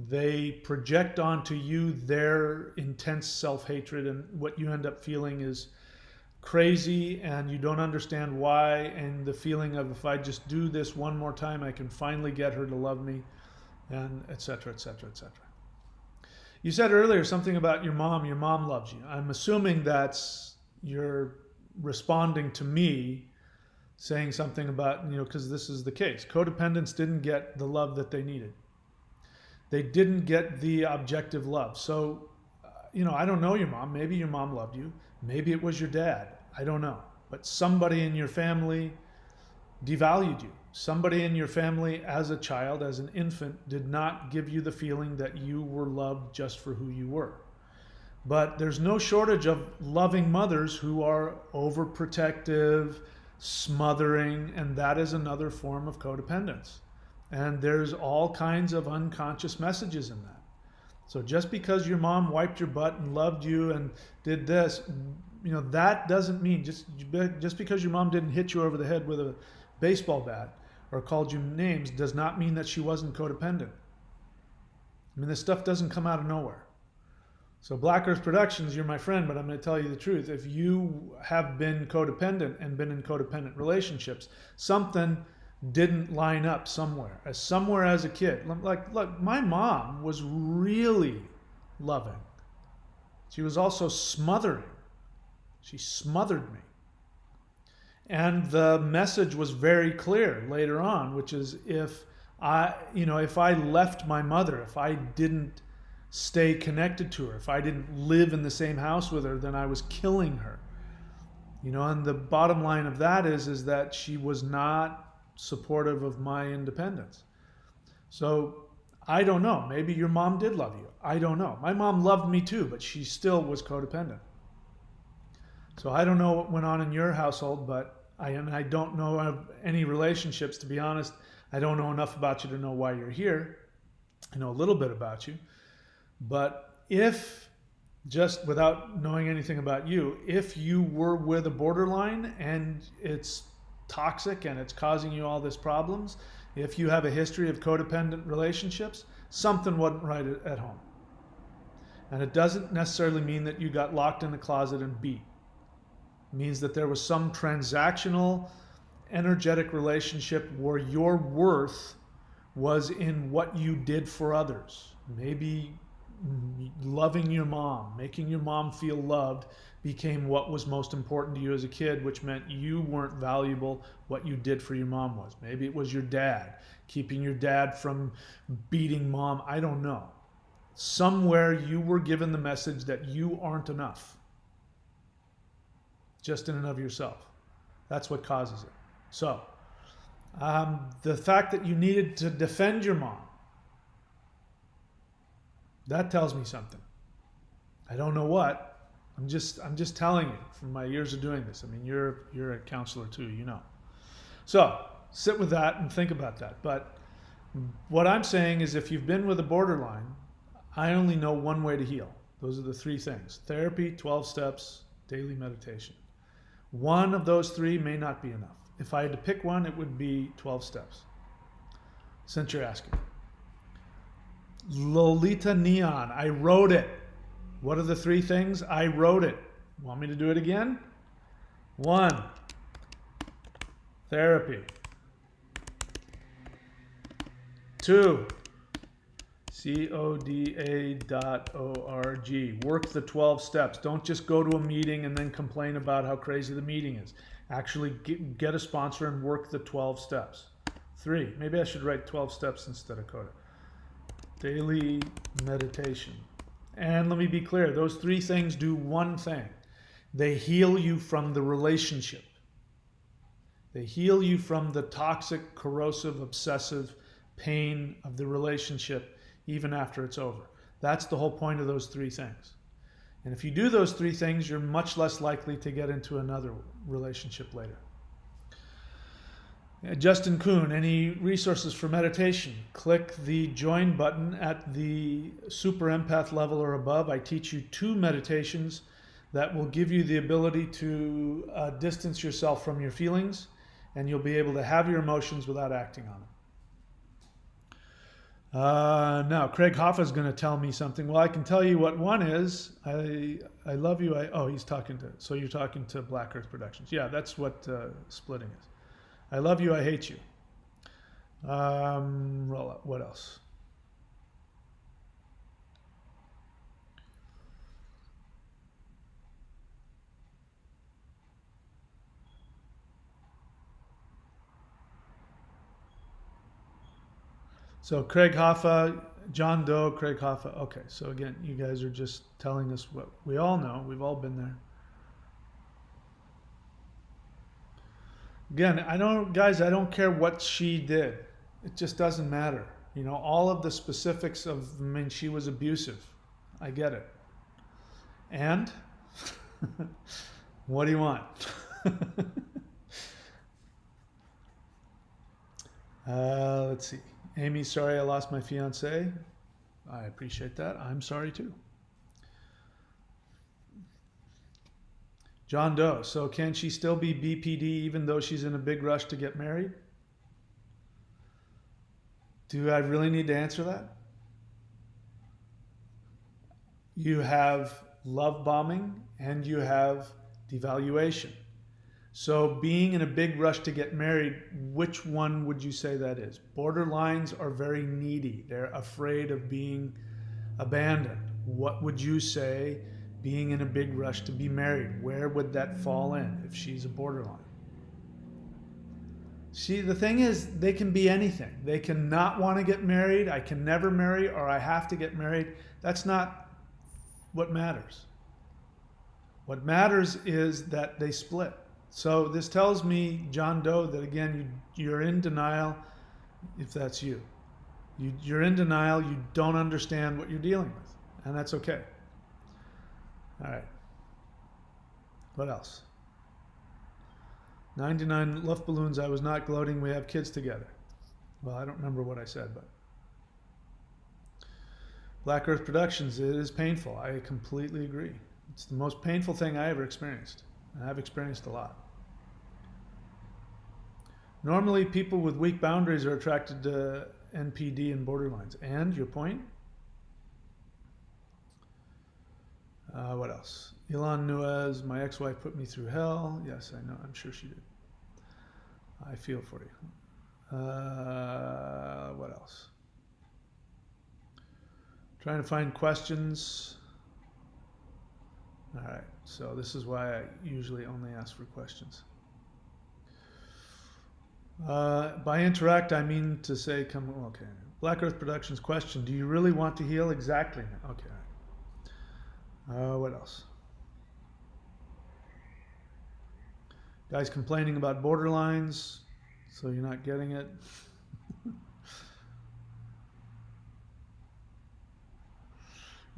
They project onto you their intense self-hatred, and what you end up feeling is crazy, and you don't understand why, and the feeling of, if I just do this one more time, I can finally get her to love me, and etc., etc., etc. You said earlier something about your mom loves you. I'm assuming that's you're responding to me saying something about, because this is the case. Codependents didn't get the love that they needed. They didn't get the objective love. So, I don't know your mom. Maybe your mom loved you. Maybe it was your dad. I don't know. But somebody in your family devalued you. Somebody in your family as a child, as an infant, did not give you the feeling that you were loved just for who you were. But there's no shortage of loving mothers who are overprotective, smothering, and that is another form of codependence. And there's all kinds of unconscious messages in that. So just because your mom wiped your butt and loved you and did this, that doesn't mean, just because your mom didn't hit you over the head with a baseball bat or called you names does not mean that she wasn't codependent. I mean, this stuff doesn't come out of nowhere. So Black Earth Productions, you're my friend, but I'm going to tell you the truth. If you have been codependent and been in codependent relationships, something didn't line up somewhere. Somewhere as a kid. Like, look, my mom was really loving. She was also smothering. She smothered me. And the message was very clear later on, which is if I left my mother, if I didn't stay connected to her, if I didn't live in the same house with her, then I was killing her. And the bottom line of that is that she was not supportive of my independence. So I don't know. Maybe your mom did love you. I don't know. My mom loved me too, but she still was codependent. So I don't know what went on in your household, but I don't know of any relationships, to be honest. I don't know enough about you to know why you're here. I know a little bit about you. But if, just without knowing anything about you, if you were with a borderline and it's toxic and it's causing you all these problems, if you have a history of codependent relationships, something wasn't right at home. And it doesn't necessarily mean that you got locked in a closet and beat. It means that there was some transactional, energetic relationship where your worth was in what you did for others. Maybe loving your mom, making your mom feel loved became what was most important to you as a kid, which meant you weren't valuable. What you did for your mom was. Maybe it was your dad, keeping your dad from beating mom. I don't know. Somewhere you were given the message that you aren't enough, just in and of yourself. That's what causes it. So, the fact that you needed to defend your mom, that tells me something. I don't know what. I'm just telling you from my years of doing this. I mean, you're a counselor too, So sit with that and think about that. But what I'm saying is, if you've been with a borderline, I only know one way to heal. Those are the three things: therapy, 12 steps, daily meditation. One of those three may not be enough. If I had to pick one, it would be 12 steps. Since you're asking. Lolita Neon, I wrote it. What are the three things? I wrote it. Want me to do it again? 1, therapy. 2, CODA.org. Work the 12 steps. Don't just go to a meeting and then complain about how crazy the meeting is. Actually get a sponsor and work the 12 steps. 3, maybe I should write 12 steps instead of CODA. Daily meditation. And let me be clear, those three things do one thing. They heal you from the relationship. They heal you from the toxic, corrosive, obsessive pain of the relationship even after it's over. That's the whole point of those three things. And if you do those three things, you're much less likely to get into another relationship later. Justin Kuhn, any resources for meditation? Click the join button at the super empath level or above. I teach you 2 meditations that will give you the ability to distance yourself from your feelings, and you'll be able to have your emotions without acting on them. Now, Craig Hoffa is going to tell me something. Well, I can tell you what one is. I love you. He's talking to, so you're talking to Black Earth Productions. Yeah, that's what splitting is. I love you, I hate you. What else? So Craig Hoffa, John Doe, Craig Hoffa. Okay, so again, you guys are just telling us what we all know. We've all been there. Again, I don't care what she did. It just doesn't matter. All of the specifics of, she was abusive. I get it. And what do you want? Let's see. Amy, sorry I lost my fiance. I appreciate that. I'm sorry too. John Doe, so can she still be BPD even though she's in a big rush to get married? Do I really need to answer that? you have love bombing, and you have devaluation. So, being in a big rush to get married, which one would you say that is? Borderlines are very needy. They're afraid of being abandoned. What would you say being in a big rush to be married? Where would that fall in if she's a borderline? See, the thing is, they can be anything. They can not want to get married, I can never marry, or I have to get married. That's not what matters. What matters is that they split. So this tells me, John Doe, that again, you're in denial if that's you. You're in denial, you don't understand what you're dealing with, and that's okay. All right. What else? 99 love balloons, I was not gloating, we have kids together. Well, I don't remember what I said, but. Black Earth Productions, it is painful. I completely agree. It's the most painful thing I ever experienced, and I've experienced a lot. Normally, people with weak boundaries are attracted to NPD and borderlines. And your point? What else? Elon Nuez, my ex-wife put me through hell. Yes, I know. I'm sure she did. I feel for you. What else? Trying to find questions. All right. So this is why I usually only ask for questions. By interact, I mean to say, come, okay. Black Earth Productions question, do you really want to heal? Exactly. Okay. What else? Guys complaining about borderlines, so you're not getting it.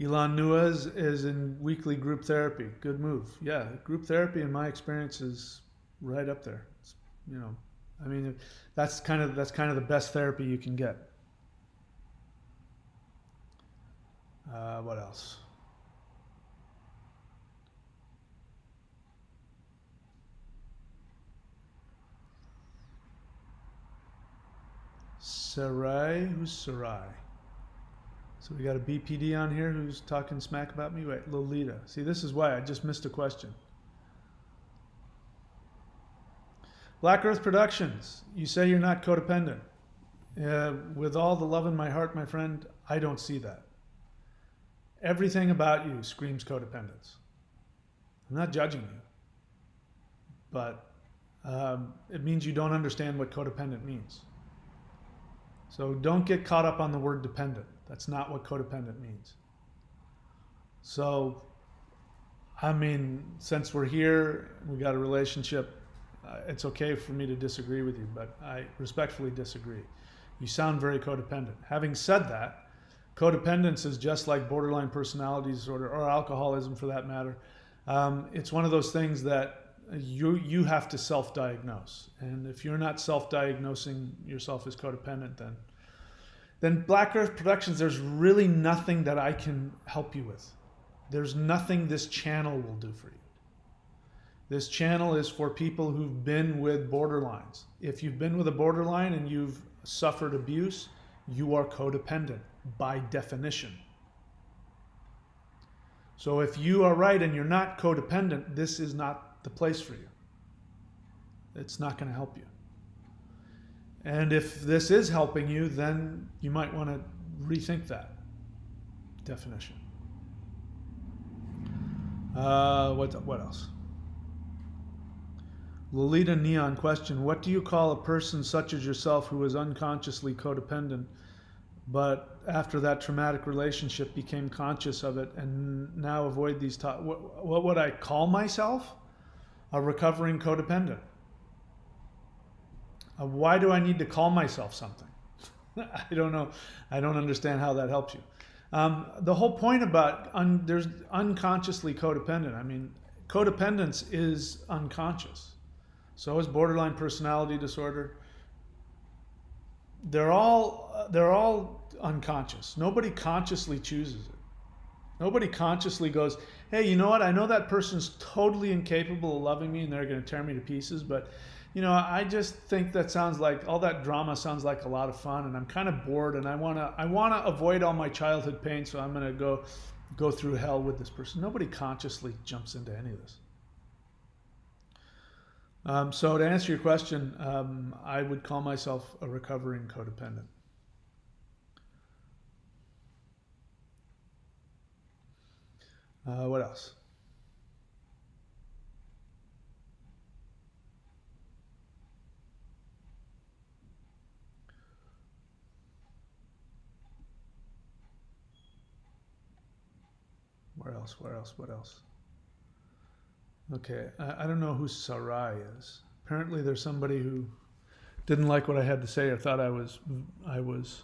Elon Nuez is in weekly group therapy. Good move. Yeah, group therapy in my experience is right up there. It's, you know, I mean, that's kind of the best therapy you can get. What else? Sarai? Who's Sarai? So we got a BPD on here who's talking smack about me? Wait, Lolita. See, this is why I just missed a question. Black Earth Productions, you say you're not codependent. With all the love in my heart, my friend, I don't see that. Everything about you screams codependence. I'm not judging you, but it means you don't understand what codependent means. So don't get caught up on the word dependent. That's not what codependent means. So, I mean, since we're here, we got a relationship, it's okay for me to disagree with you, but I respectfully disagree. You sound very codependent. Having said that, codependence is just like borderline personality disorder or alcoholism for that matter. It's one of those things that you have to self-diagnose. And if you're not self-diagnosing yourself as codependent, then Black Earth Productions, there's really nothing that I can help you with. There's nothing this channel will do for you. This channel is for people who've been with borderlines. If you've been with a borderline and you've suffered abuse, you are codependent by definition. So if you are right and you're not codependent, this is not the place for you. It's not going to help you. And if this is helping you, then you might want to rethink that definition. What else? Lolita Neon question, what do you call a person such as yourself who is unconsciously codependent, but after that traumatic relationship became conscious of it and now avoid these what would I call myself? A recovering codependent. Why do I need to call myself something? I don't know. I don't understand how that helps you. The whole point about there's unconsciously codependent. I mean, codependence is unconscious. So is borderline personality disorder. They're all unconscious. Nobody consciously chooses it. Nobody consciously goes, hey, you know what? I know that person's totally incapable of loving me and they're going to tear me to pieces, but you know, I just think that sounds like all that drama sounds like a lot of fun, and I'm kind of bored, and I wanna avoid all my childhood pain, so I'm gonna go go through hell with this person. Nobody consciously jumps into any of this. So to answer your question, I would call myself a recovering codependent. What else? What else? Okay, I don't know who Sarai is. Apparently there's somebody who didn't like what I had to say or thought I was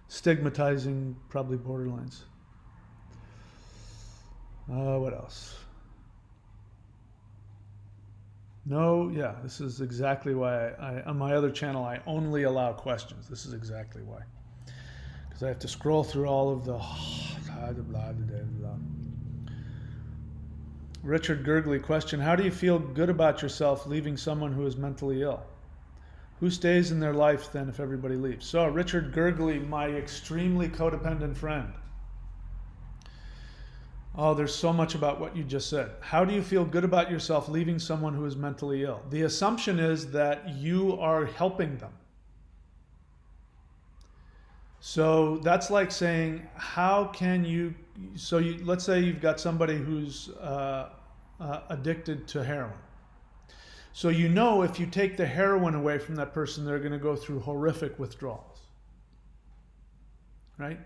stigmatizing probably borderlines. What else? No, yeah, this is exactly why on my other channel, I only allow questions. This is exactly why. Because I have to scroll through all of the Richard Gurgley question, how do you feel good about yourself leaving someone who is mentally ill? Who stays in their life then if everybody leaves? So Richard Gurgley, my extremely codependent friend. Oh, there's so much about what you just said. How do you feel good about yourself leaving someone who is mentally ill? The assumption is that you are helping them. So that's like saying, how can you, let's say you've got somebody who's addicted to heroin. So you know if you take the heroin away from that person, they're going to go through horrific withdrawals. Right?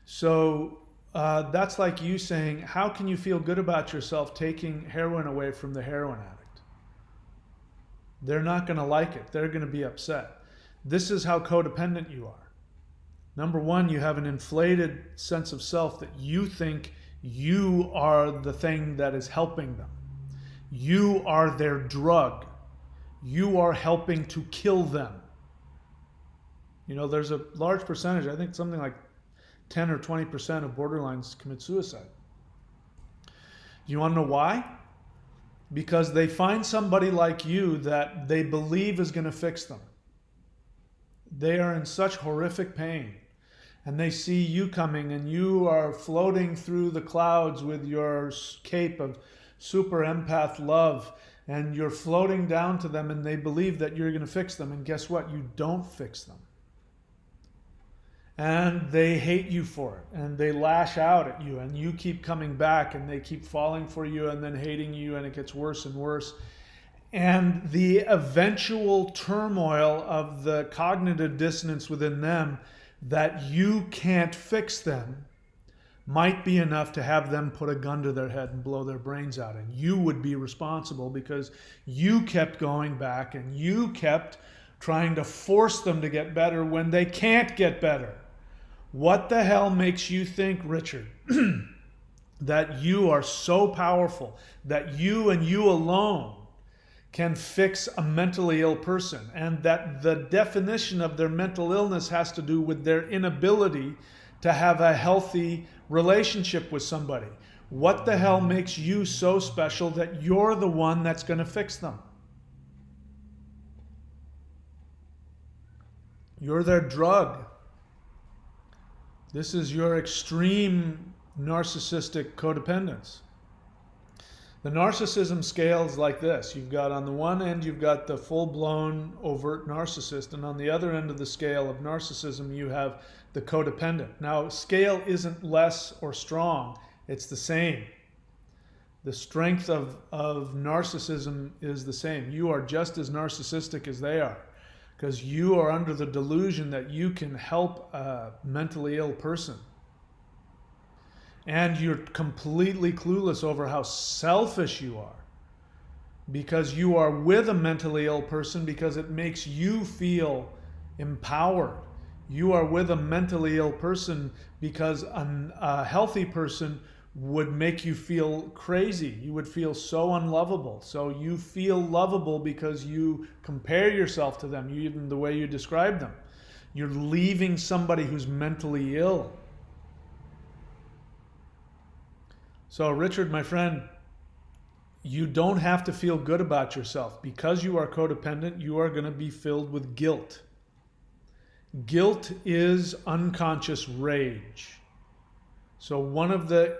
So that's like you saying, how can you feel good about yourself taking heroin away from the heroin addict? They're not going to like it. They're going to be upset. This is how codependent you are. Number one, you have an inflated sense of self that you think you are the thing that is helping them. You are their drug. You are helping to kill them. You know, there's a large percentage, I think something like 10 or 20% of borderlines commit suicide. You want to know why? Because they find somebody like you that they believe is going to fix them. They are in such horrific pain, and they see you coming, and you are floating through the clouds with your cape of super empath love, and you're floating down to them, and they believe that you're going to fix them, and guess what? You don't fix them. And they hate you for it, and they lash out at you, and you keep coming back, and they keep falling for you and then hating you, and it gets worse and worse. And the eventual turmoil of the cognitive dissonance within them that you can't fix them might be enough to have them put a gun to their head and blow their brains out. And you would be responsible because you kept going back and you kept trying to force them to get better when they can't get better. What the hell makes you think, Richard, that you are so powerful, that you and you alone can fix a mentally ill person, and that the definition of their mental illness has to do with their inability to have a healthy relationship with somebody? What the hell makes you so special that you're the one that's going to fix them? You're their drug. This is your extreme narcissistic codependence. The narcissism scale is like this. You've got on the one end, you've got the full-blown overt narcissist, and on the other end of the scale of narcissism, you have the codependent. Now, scale isn't less or strong, it's the same. The strength of narcissism is the same. You are just as narcissistic as they are, because you are under the delusion that you can help a mentally ill person. And you're completely clueless over how selfish you are, because you are with a mentally ill person because it makes you feel empowered. You are with a mentally ill person because a healthy person would make you feel crazy. You would feel so unlovable. So you feel lovable because you compare yourself to them, even the way you describe them. You're leaving somebody who's mentally ill. So Richard, my friend, you don't have to feel good about yourself. Because you are codependent, you are going to be filled with guilt. Guilt is unconscious rage. So one of the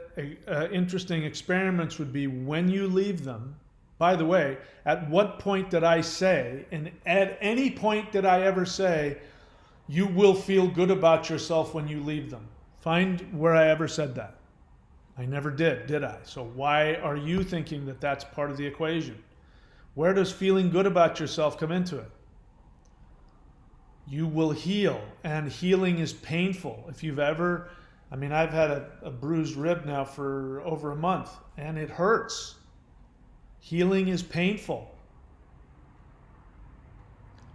interesting experiments would be when you leave them. By the way, at what point did I say, and at any point did I ever say, you will feel good about yourself when you leave them? Find where I ever said that. I never did I? So why are you thinking that that's part of the equation? Where does feeling good about yourself come into it? You will heal, and healing is painful. If you've ever, I've had a bruised rib now for over a month, and it hurts. Healing is painful.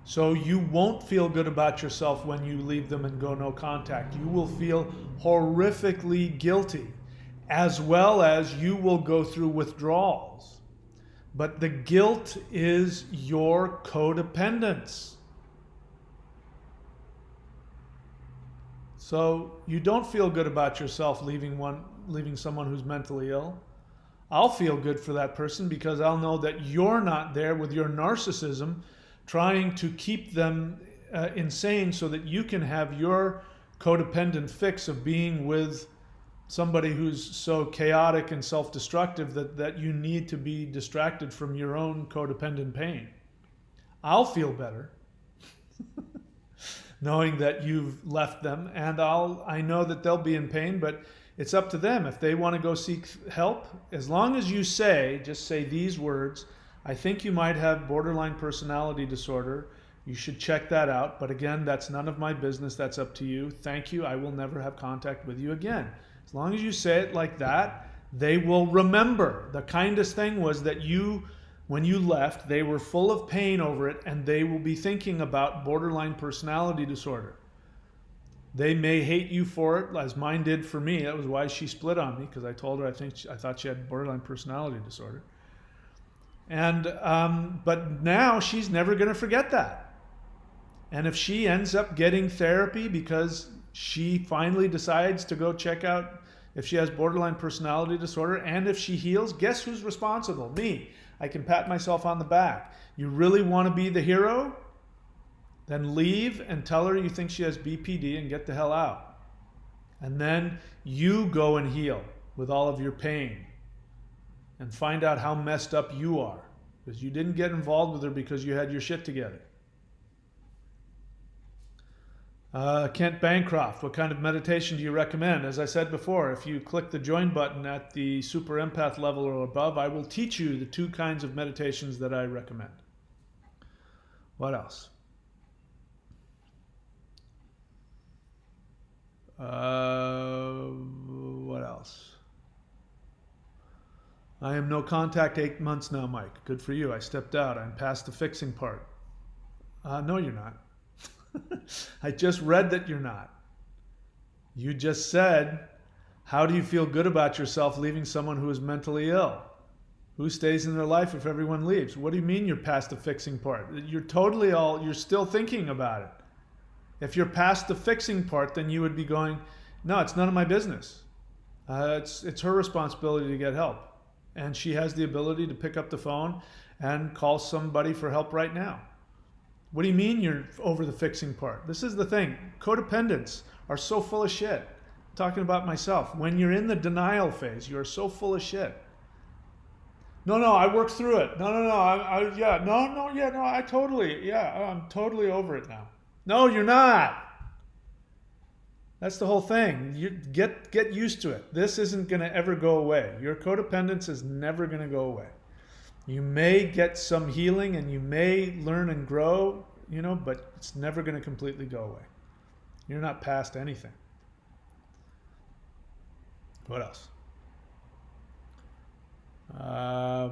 So you won't feel good about yourself when you leave them and go no contact. You will feel horrifically guilty, as well as you will go through withdrawals. But the guilt is your codependence. So you don't feel good about yourself leaving someone who's mentally ill. I'll feel good for that person because I'll know that you're not there with your narcissism trying to keep them insane so that you can have your codependent fix of being with somebody who's so chaotic and self-destructive that you need to be distracted from your own codependent pain. I'll feel better knowing that you've left them, and I know that they'll be in pain, but it's up to them if they want to go seek help. As long as you just say these words, I think you might have borderline personality disorder. You should check that out. But again, that's none of my business. That's up to you. Thank you. I will never have contact with you again. As long as you say it like that, they will remember. The kindest thing was that when you left, they were full of pain over it, and they will be thinking about borderline personality disorder. They may hate you for it, as mine did for me. That was why she split on me, because I told her I thought she had borderline personality disorder. And but now she's never going to forget that. And if she ends up getting therapy because she finally decides to go check out if she has borderline personality disorder, and if she heals, guess who's responsible? Me. I can pat myself on the back. You really want to be the hero? Then leave and tell her you think she has BPD and get the hell out. And then you go and heal with all of your pain and find out how messed up you are, because you didn't get involved with her because you had your shit together. Kent Bancroft, what kind of meditation do you recommend? As I said before, if you click the join button at the super empath level or above, I will teach you the 2 kinds of meditations that I recommend. What else? What else? I am no contact 8 months now, Mike. Good for you. I stepped out. I'm past the fixing part. No, you're not. I just read that you're not. You just said, how do you feel good about yourself leaving someone who is mentally ill? Who stays in their life if everyone leaves? What do you mean you're past the fixing part? You're still thinking about it. If you're past the fixing part, then you would be going, no, it's none of my business. It's her responsibility to get help. And she has the ability to pick up the phone and call somebody for help right now. What do you mean you're over the fixing part? This is the thing. Codependents are so full of shit. I'm talking about myself. When you're in the denial phase, you're so full of shit. No, I worked through it. No, I'm totally over it now. No, you're not. That's the whole thing. You get used to it. This isn't going to ever go away. Your codependence is never going to go away. You may get some healing and you may learn and grow, but it's never going to completely go away. You're not past anything. What else? I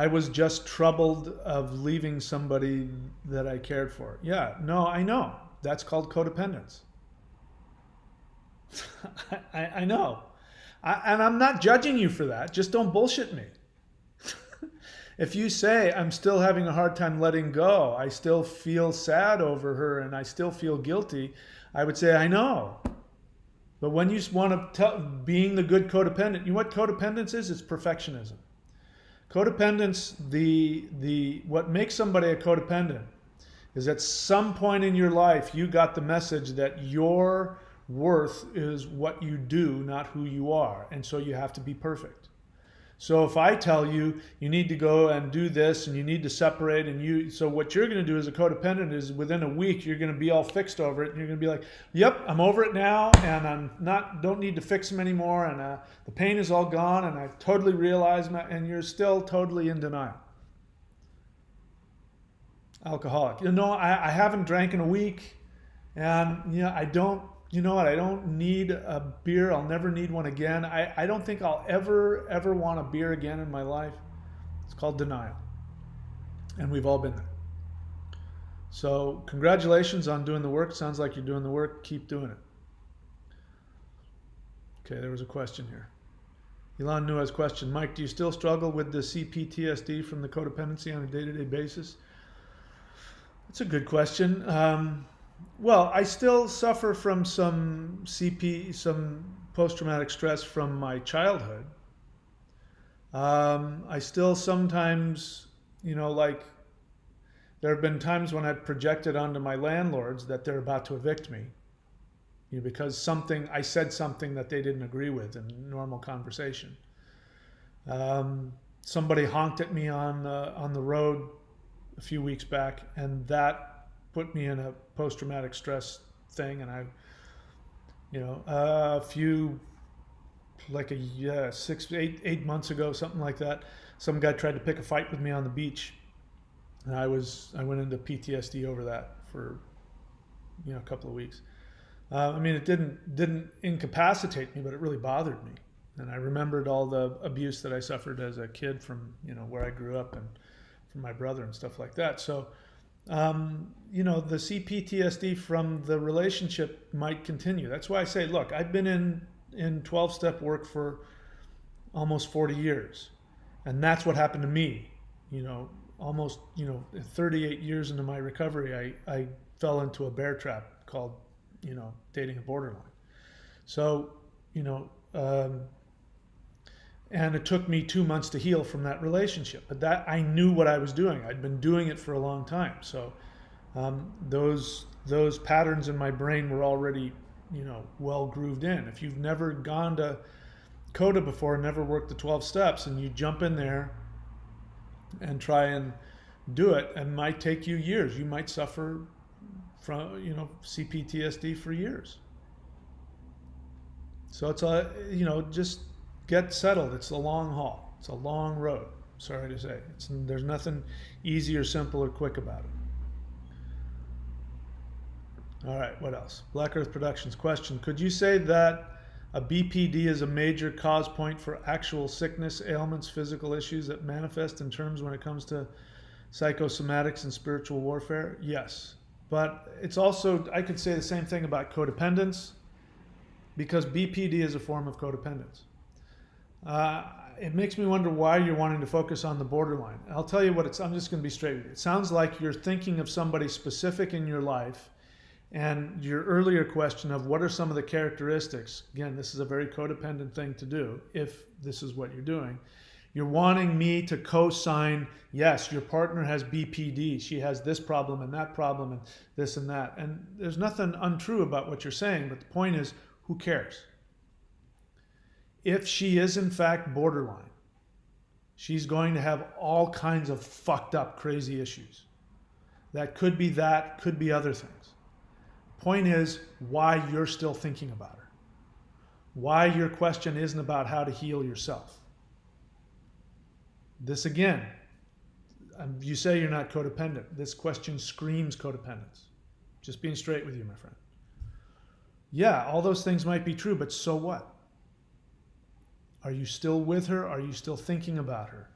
was just troubled of leaving somebody that I cared for. Yeah, no, I know. That's called codependence. I know. And I'm not judging you for that. Just don't bullshit me. If you say, I'm still having a hard time letting go, I still feel sad over her and I still feel guilty, I would say, I know. But when you want to being the good codependent, you know what codependence is? It's perfectionism. Codependence, what makes somebody a codependent is at some point in your life, you got the message that your worth is what you do, not who you are. And so you have to be perfect. So if I tell you you need to go and do this and you need to separate so what you're going to do as a codependent is within a week you're going to be all fixed over it and you're going to be like, yep, I'm over it now and don't need to fix them anymore and the pain is all gone and I've totally realized and you're still totally in denial. Alcoholic. I haven't drank in a week and I don't need a beer. I'll never need one again. I don't think I'll ever want a beer again in my life. It's called denial. And we've all been there. So congratulations on doing the work. Sounds like you're doing the work. Keep doing it. Okay, there was a question here. Elon Nua's question. Mike, do you still struggle with the CPTSD from the codependency on a day-to-day basis? That's a good question. Well, I still suffer from some post-traumatic stress from my childhood. I still sometimes, there have been times when I've projected onto my landlords that they're about to evict me, because I said something that they didn't agree with in normal conversation. Somebody honked at me on the road a few weeks back, and that put me in a post-traumatic stress thing. And I, 8 months ago, something like that, some guy tried to pick a fight with me on the beach, and I went into PTSD over that for a couple of weeks. It didn't incapacitate me, but it really bothered me, and I remembered all the abuse that I suffered as a kid from where I grew up and from my brother and stuff like that. So the CPTSD from the relationship might continue. That's why I say, look, I've been in 12-step work for almost 40 years. And that's what happened to me. Almost, 38 years into my recovery, I fell into a bear trap called, dating a borderline. So, and it took me 2 months to heal from that relationship. But that I knew what I was doing. I'd been doing it for a long time. So those patterns in my brain were already, well grooved in. If you've never gone to CODA before, never worked the 12 steps, and you jump in there and try and do it, it might take you years. You might suffer from, CPTSD for years. So it's just get settled. It's a long haul. It's a long road. Sorry to say. There's nothing easy or simple or quick about it. All right, what else? Black Earth Productions question. Could you say that a BPD is a major cause point for actual sickness, ailments, physical issues that manifest in terms when it comes to psychosomatics and spiritual warfare? Yes. But it's also, I could say the same thing about codependence, because BPD is a form of codependence. It makes me wonder why you're wanting to focus on the borderline. I'll tell you what I'm just going to be straight with you. It sounds like you're thinking of somebody specific in your life, and your earlier question of what are some of the characteristics. Again, this is a very codependent thing to do if this is what you're doing. You're wanting me to co-sign, yes, your partner has BPD. She has this problem and that problem and this and that. And there's nothing untrue about what you're saying, but the point is, who cares? If she is in fact borderline, she's going to have all kinds of fucked up, crazy issues. That, could be other things. Point is why you're still thinking about her. Why your question isn't about how to heal yourself. This again, you say you're not codependent. This question screams codependence. Just being straight with you, my friend. Yeah, all those things might be true, but so what? Are you still with her? Are you still thinking about her?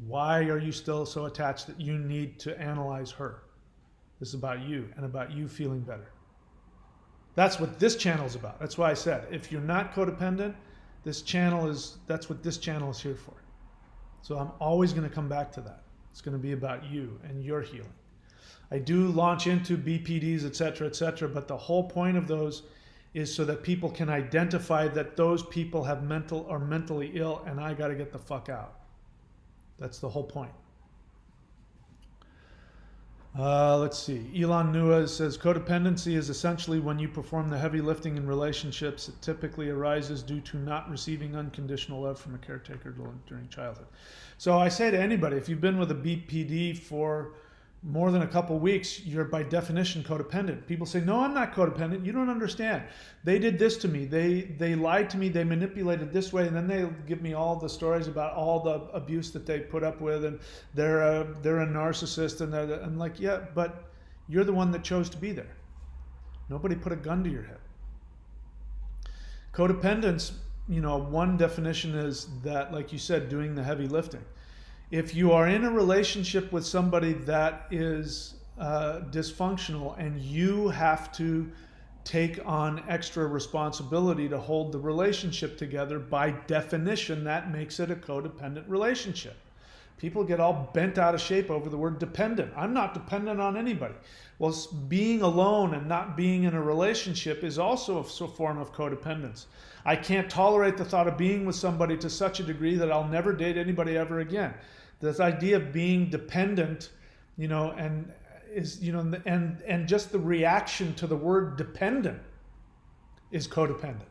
Why are you still so attached that you need to analyze her? This is about you and about you feeling better. That's what this channel is about. That's why I said, if you're not codependent, that's what this channel is here for. So I'm always going to come back to that. It's going to be about you and your healing. I do launch into BPDs, etc., but the whole point of those is so that people can identify that those people have mentally ill, and I got to get the fuck out. That's the whole point. Let's see. Elon Nua says codependency is essentially when you perform the heavy lifting in relationships. It typically arises due to not receiving unconditional love from a caretaker during childhood. So I say to anybody, if you've been with a BPD for more than a couple weeks, you're by definition codependent. People say, no, I'm not codependent. You don't understand. They did this to me. They lied to me. They manipulated this way. And then they give me all the stories about all the abuse that they put up with. And they're a narcissist. And I'm like, yeah, but you're the one that chose to be there. Nobody put a gun to your head. Codependence, one definition is that, like you said, doing the heavy lifting. If you are in a relationship with somebody that is dysfunctional and you have to take on extra responsibility to hold the relationship together, by definition, that makes it a codependent relationship. People get all bent out of shape over the word dependent. I'm not dependent on anybody. Well, being alone and not being in a relationship is also a form of codependence. I can't tolerate the thought of being with somebody to such a degree that I'll never date anybody ever again. This idea of being dependent, and just the reaction to the word dependent is codependent.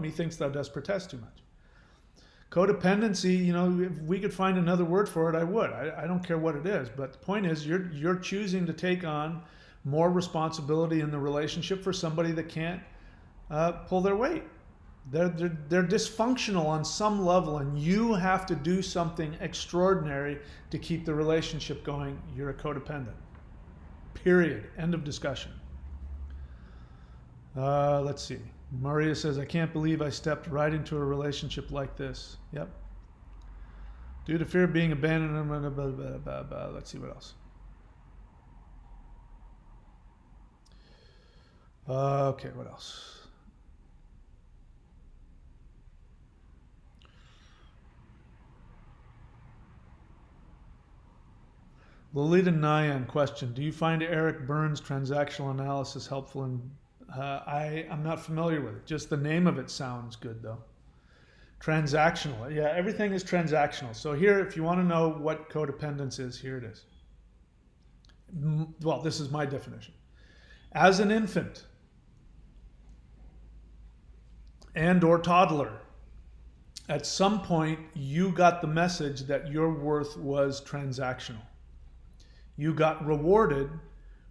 Methinks thou dost protest too much. Codependency, if we could find another word for it, I would. I don't care what it is, but the point is you're choosing to take on more responsibility in the relationship for somebody that can't pull their weight. They're dysfunctional on some level, and you have to do something extraordinary to keep the relationship going. You're a codependent. Period. End of discussion. Let's see. Maria says, I can't believe I stepped right into a relationship like this. Yep. Due to fear of being abandoned. Blah, blah, blah, blah, blah. Let's see what else. Okay, what else? Lolita Nyan question: do you find Eric Byrne's transactional analysis helpful? I'm not familiar with it. Just the name of it sounds good, though. Transactional. Yeah, everything is transactional. So here, if you want to know what codependence is, here it is. Well, this is my definition. As an infant and or toddler, at some point, you got the message that your worth was transactional. You got rewarded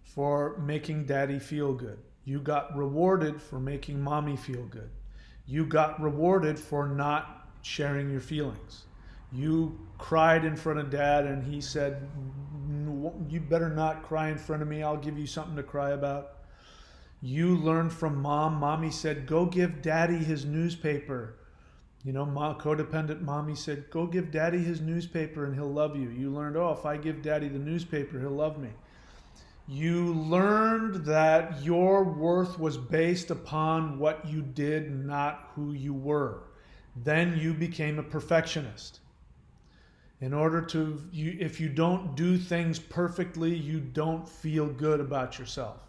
for making daddy feel good. You got rewarded for making mommy feel good. You got rewarded for not sharing your feelings. You cried in front of dad and he said, you better not cry in front of me. I'll give you something to cry about. You learned from mom. Mommy said, go give daddy his newspaper. Codependent mommy said, go give daddy his newspaper and he'll love you. You learned, if I give daddy the newspaper, he'll love me. You learned that your worth was based upon what you did, not who you were. Then you became a perfectionist. If you don't do things perfectly, you don't feel good about yourself.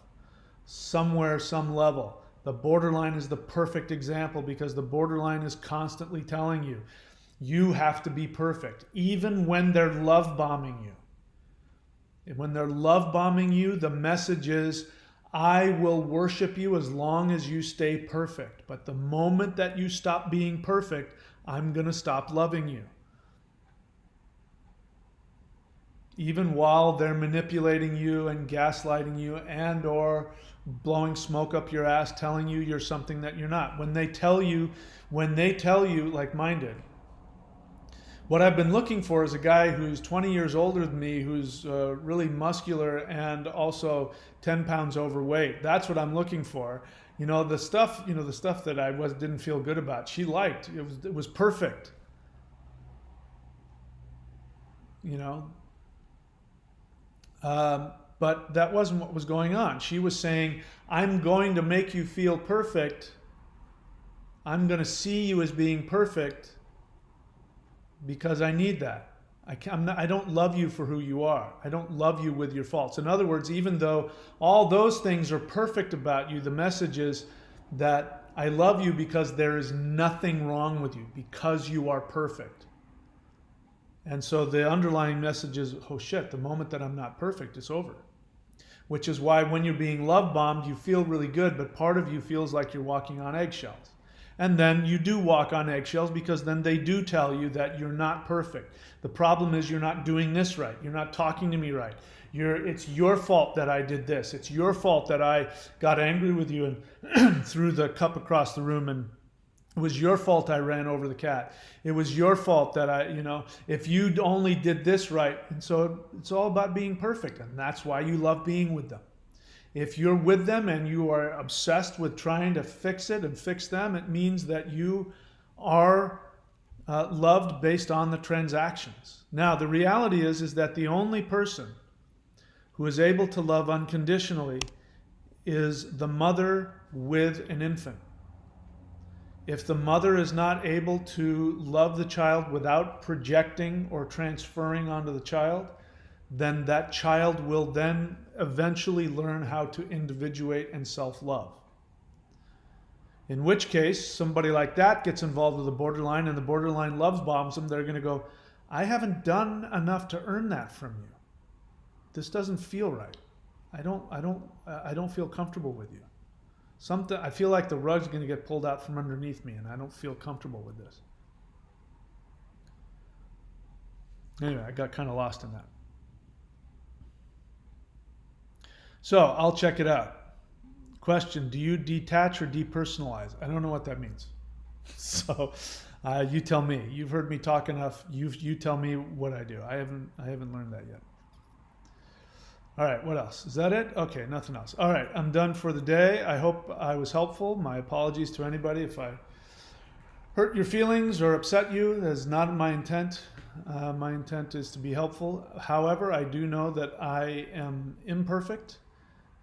Somewhere, some level. The borderline is the perfect example because the borderline is constantly telling you, you have to be perfect, even when they're love bombing you. When they're love bombing you, the message is, I will worship you as long as you stay perfect. But the moment that you stop being perfect, I'm going to stop loving you. Even while they're manipulating you and gaslighting you and or blowing smoke up your ass, telling you you're something that you're not. When they tell you, like mine did, what I've been looking for is a guy who's 20 years older than me, who's really muscular and also 10 pounds overweight. That's what I'm looking for. The stuff that I didn't feel good about, she liked. It was perfect. But that wasn't what was going on. She was saying, I'm going to make you feel perfect. I'm going to see you as being perfect because I need that. I don't love you for who you are. I don't love you with your faults. In other words, even though all those things are perfect about you, the message is that I love you because there is nothing wrong with you, because you are perfect. And so the underlying message is, oh shit, the moment that I'm not perfect, it's over. Which is why when you're being love bombed, you feel really good, but part of you feels like you're walking on eggshells. And then you do walk on eggshells because then they do tell you that you're not perfect. The problem is you're not doing this right. You're not talking to me right. It's your fault that I did this. It's your fault that I got angry with you and threw the cup across the room, and it was your fault I ran over the cat. It was your fault that if you only did this right. And so it's all about being perfect. And that's why you love being with them. If you're with them and you are obsessed with trying to fix it and fix them, it means that you are loved based on the transactions. Now, the reality is that the only person who is able to love unconditionally is the mother with an infant. If the mother is not able to love the child without projecting or transferring onto the child, then that child will then eventually learn how to individuate and self-love. In which case, somebody like that gets involved with the borderline and the borderline loves bombs them. They're going to go, I haven't done enough to earn that from you. This doesn't feel right. I don't feel comfortable with you. I feel like the rug's going to get pulled out from underneath me, and I don't feel comfortable with this. Anyway, I got kind of lost in that. So I'll check it out. Question, do you detach or depersonalize? I don't know what that means. So you tell me. You've heard me talk enough. You tell me what I do. I haven't learned that yet. All right, what else? Is that it? Okay, nothing else. All right, I'm done for the day. I hope I was helpful. My apologies to anybody if I hurt your feelings or upset you. That's not my intent. My intent is to be helpful. However, I do know that I am imperfect,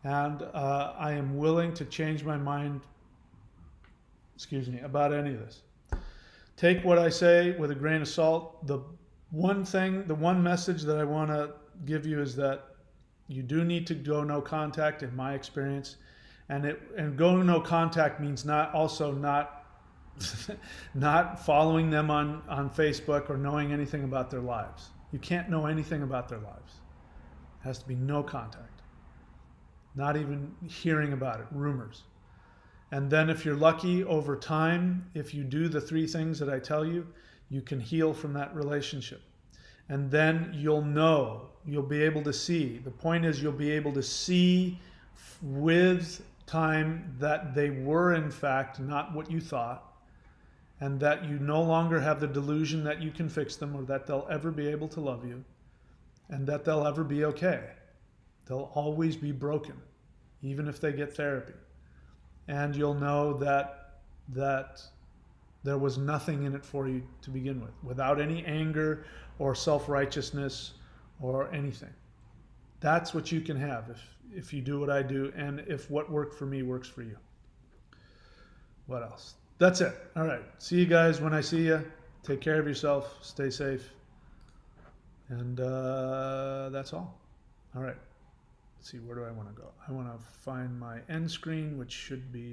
and I am willing to change my mind, about any of this. Take what I say with a grain of salt. The one message that I want to give you is that you do need to go no contact, in my experience, and go no contact means not not following them on Facebook or knowing anything about their lives. You can't know anything about their lives. It has to be no contact. Not even hearing about it, rumors. And then if you're lucky, over time, if you do the 3 things that I tell you, you can heal from that relationship. And then you'll be able to see. The point is you'll be able to see with time that they were in fact not what you thought, and that you no longer have the delusion that you can fix them or that they'll ever be able to love you, and that they'll ever be okay. They'll always be broken, even if they get therapy. And you'll know that there was nothing in it for you to begin with, without any anger or self-righteousness or anything. That's what you can have if you do what I do, and if what worked for me works for you. What else? That's it. All right. See you guys when I see you. Take care of yourself. Stay safe. And that's all. All right. Let's see, where do I want to go? I want to find my end screen, which should be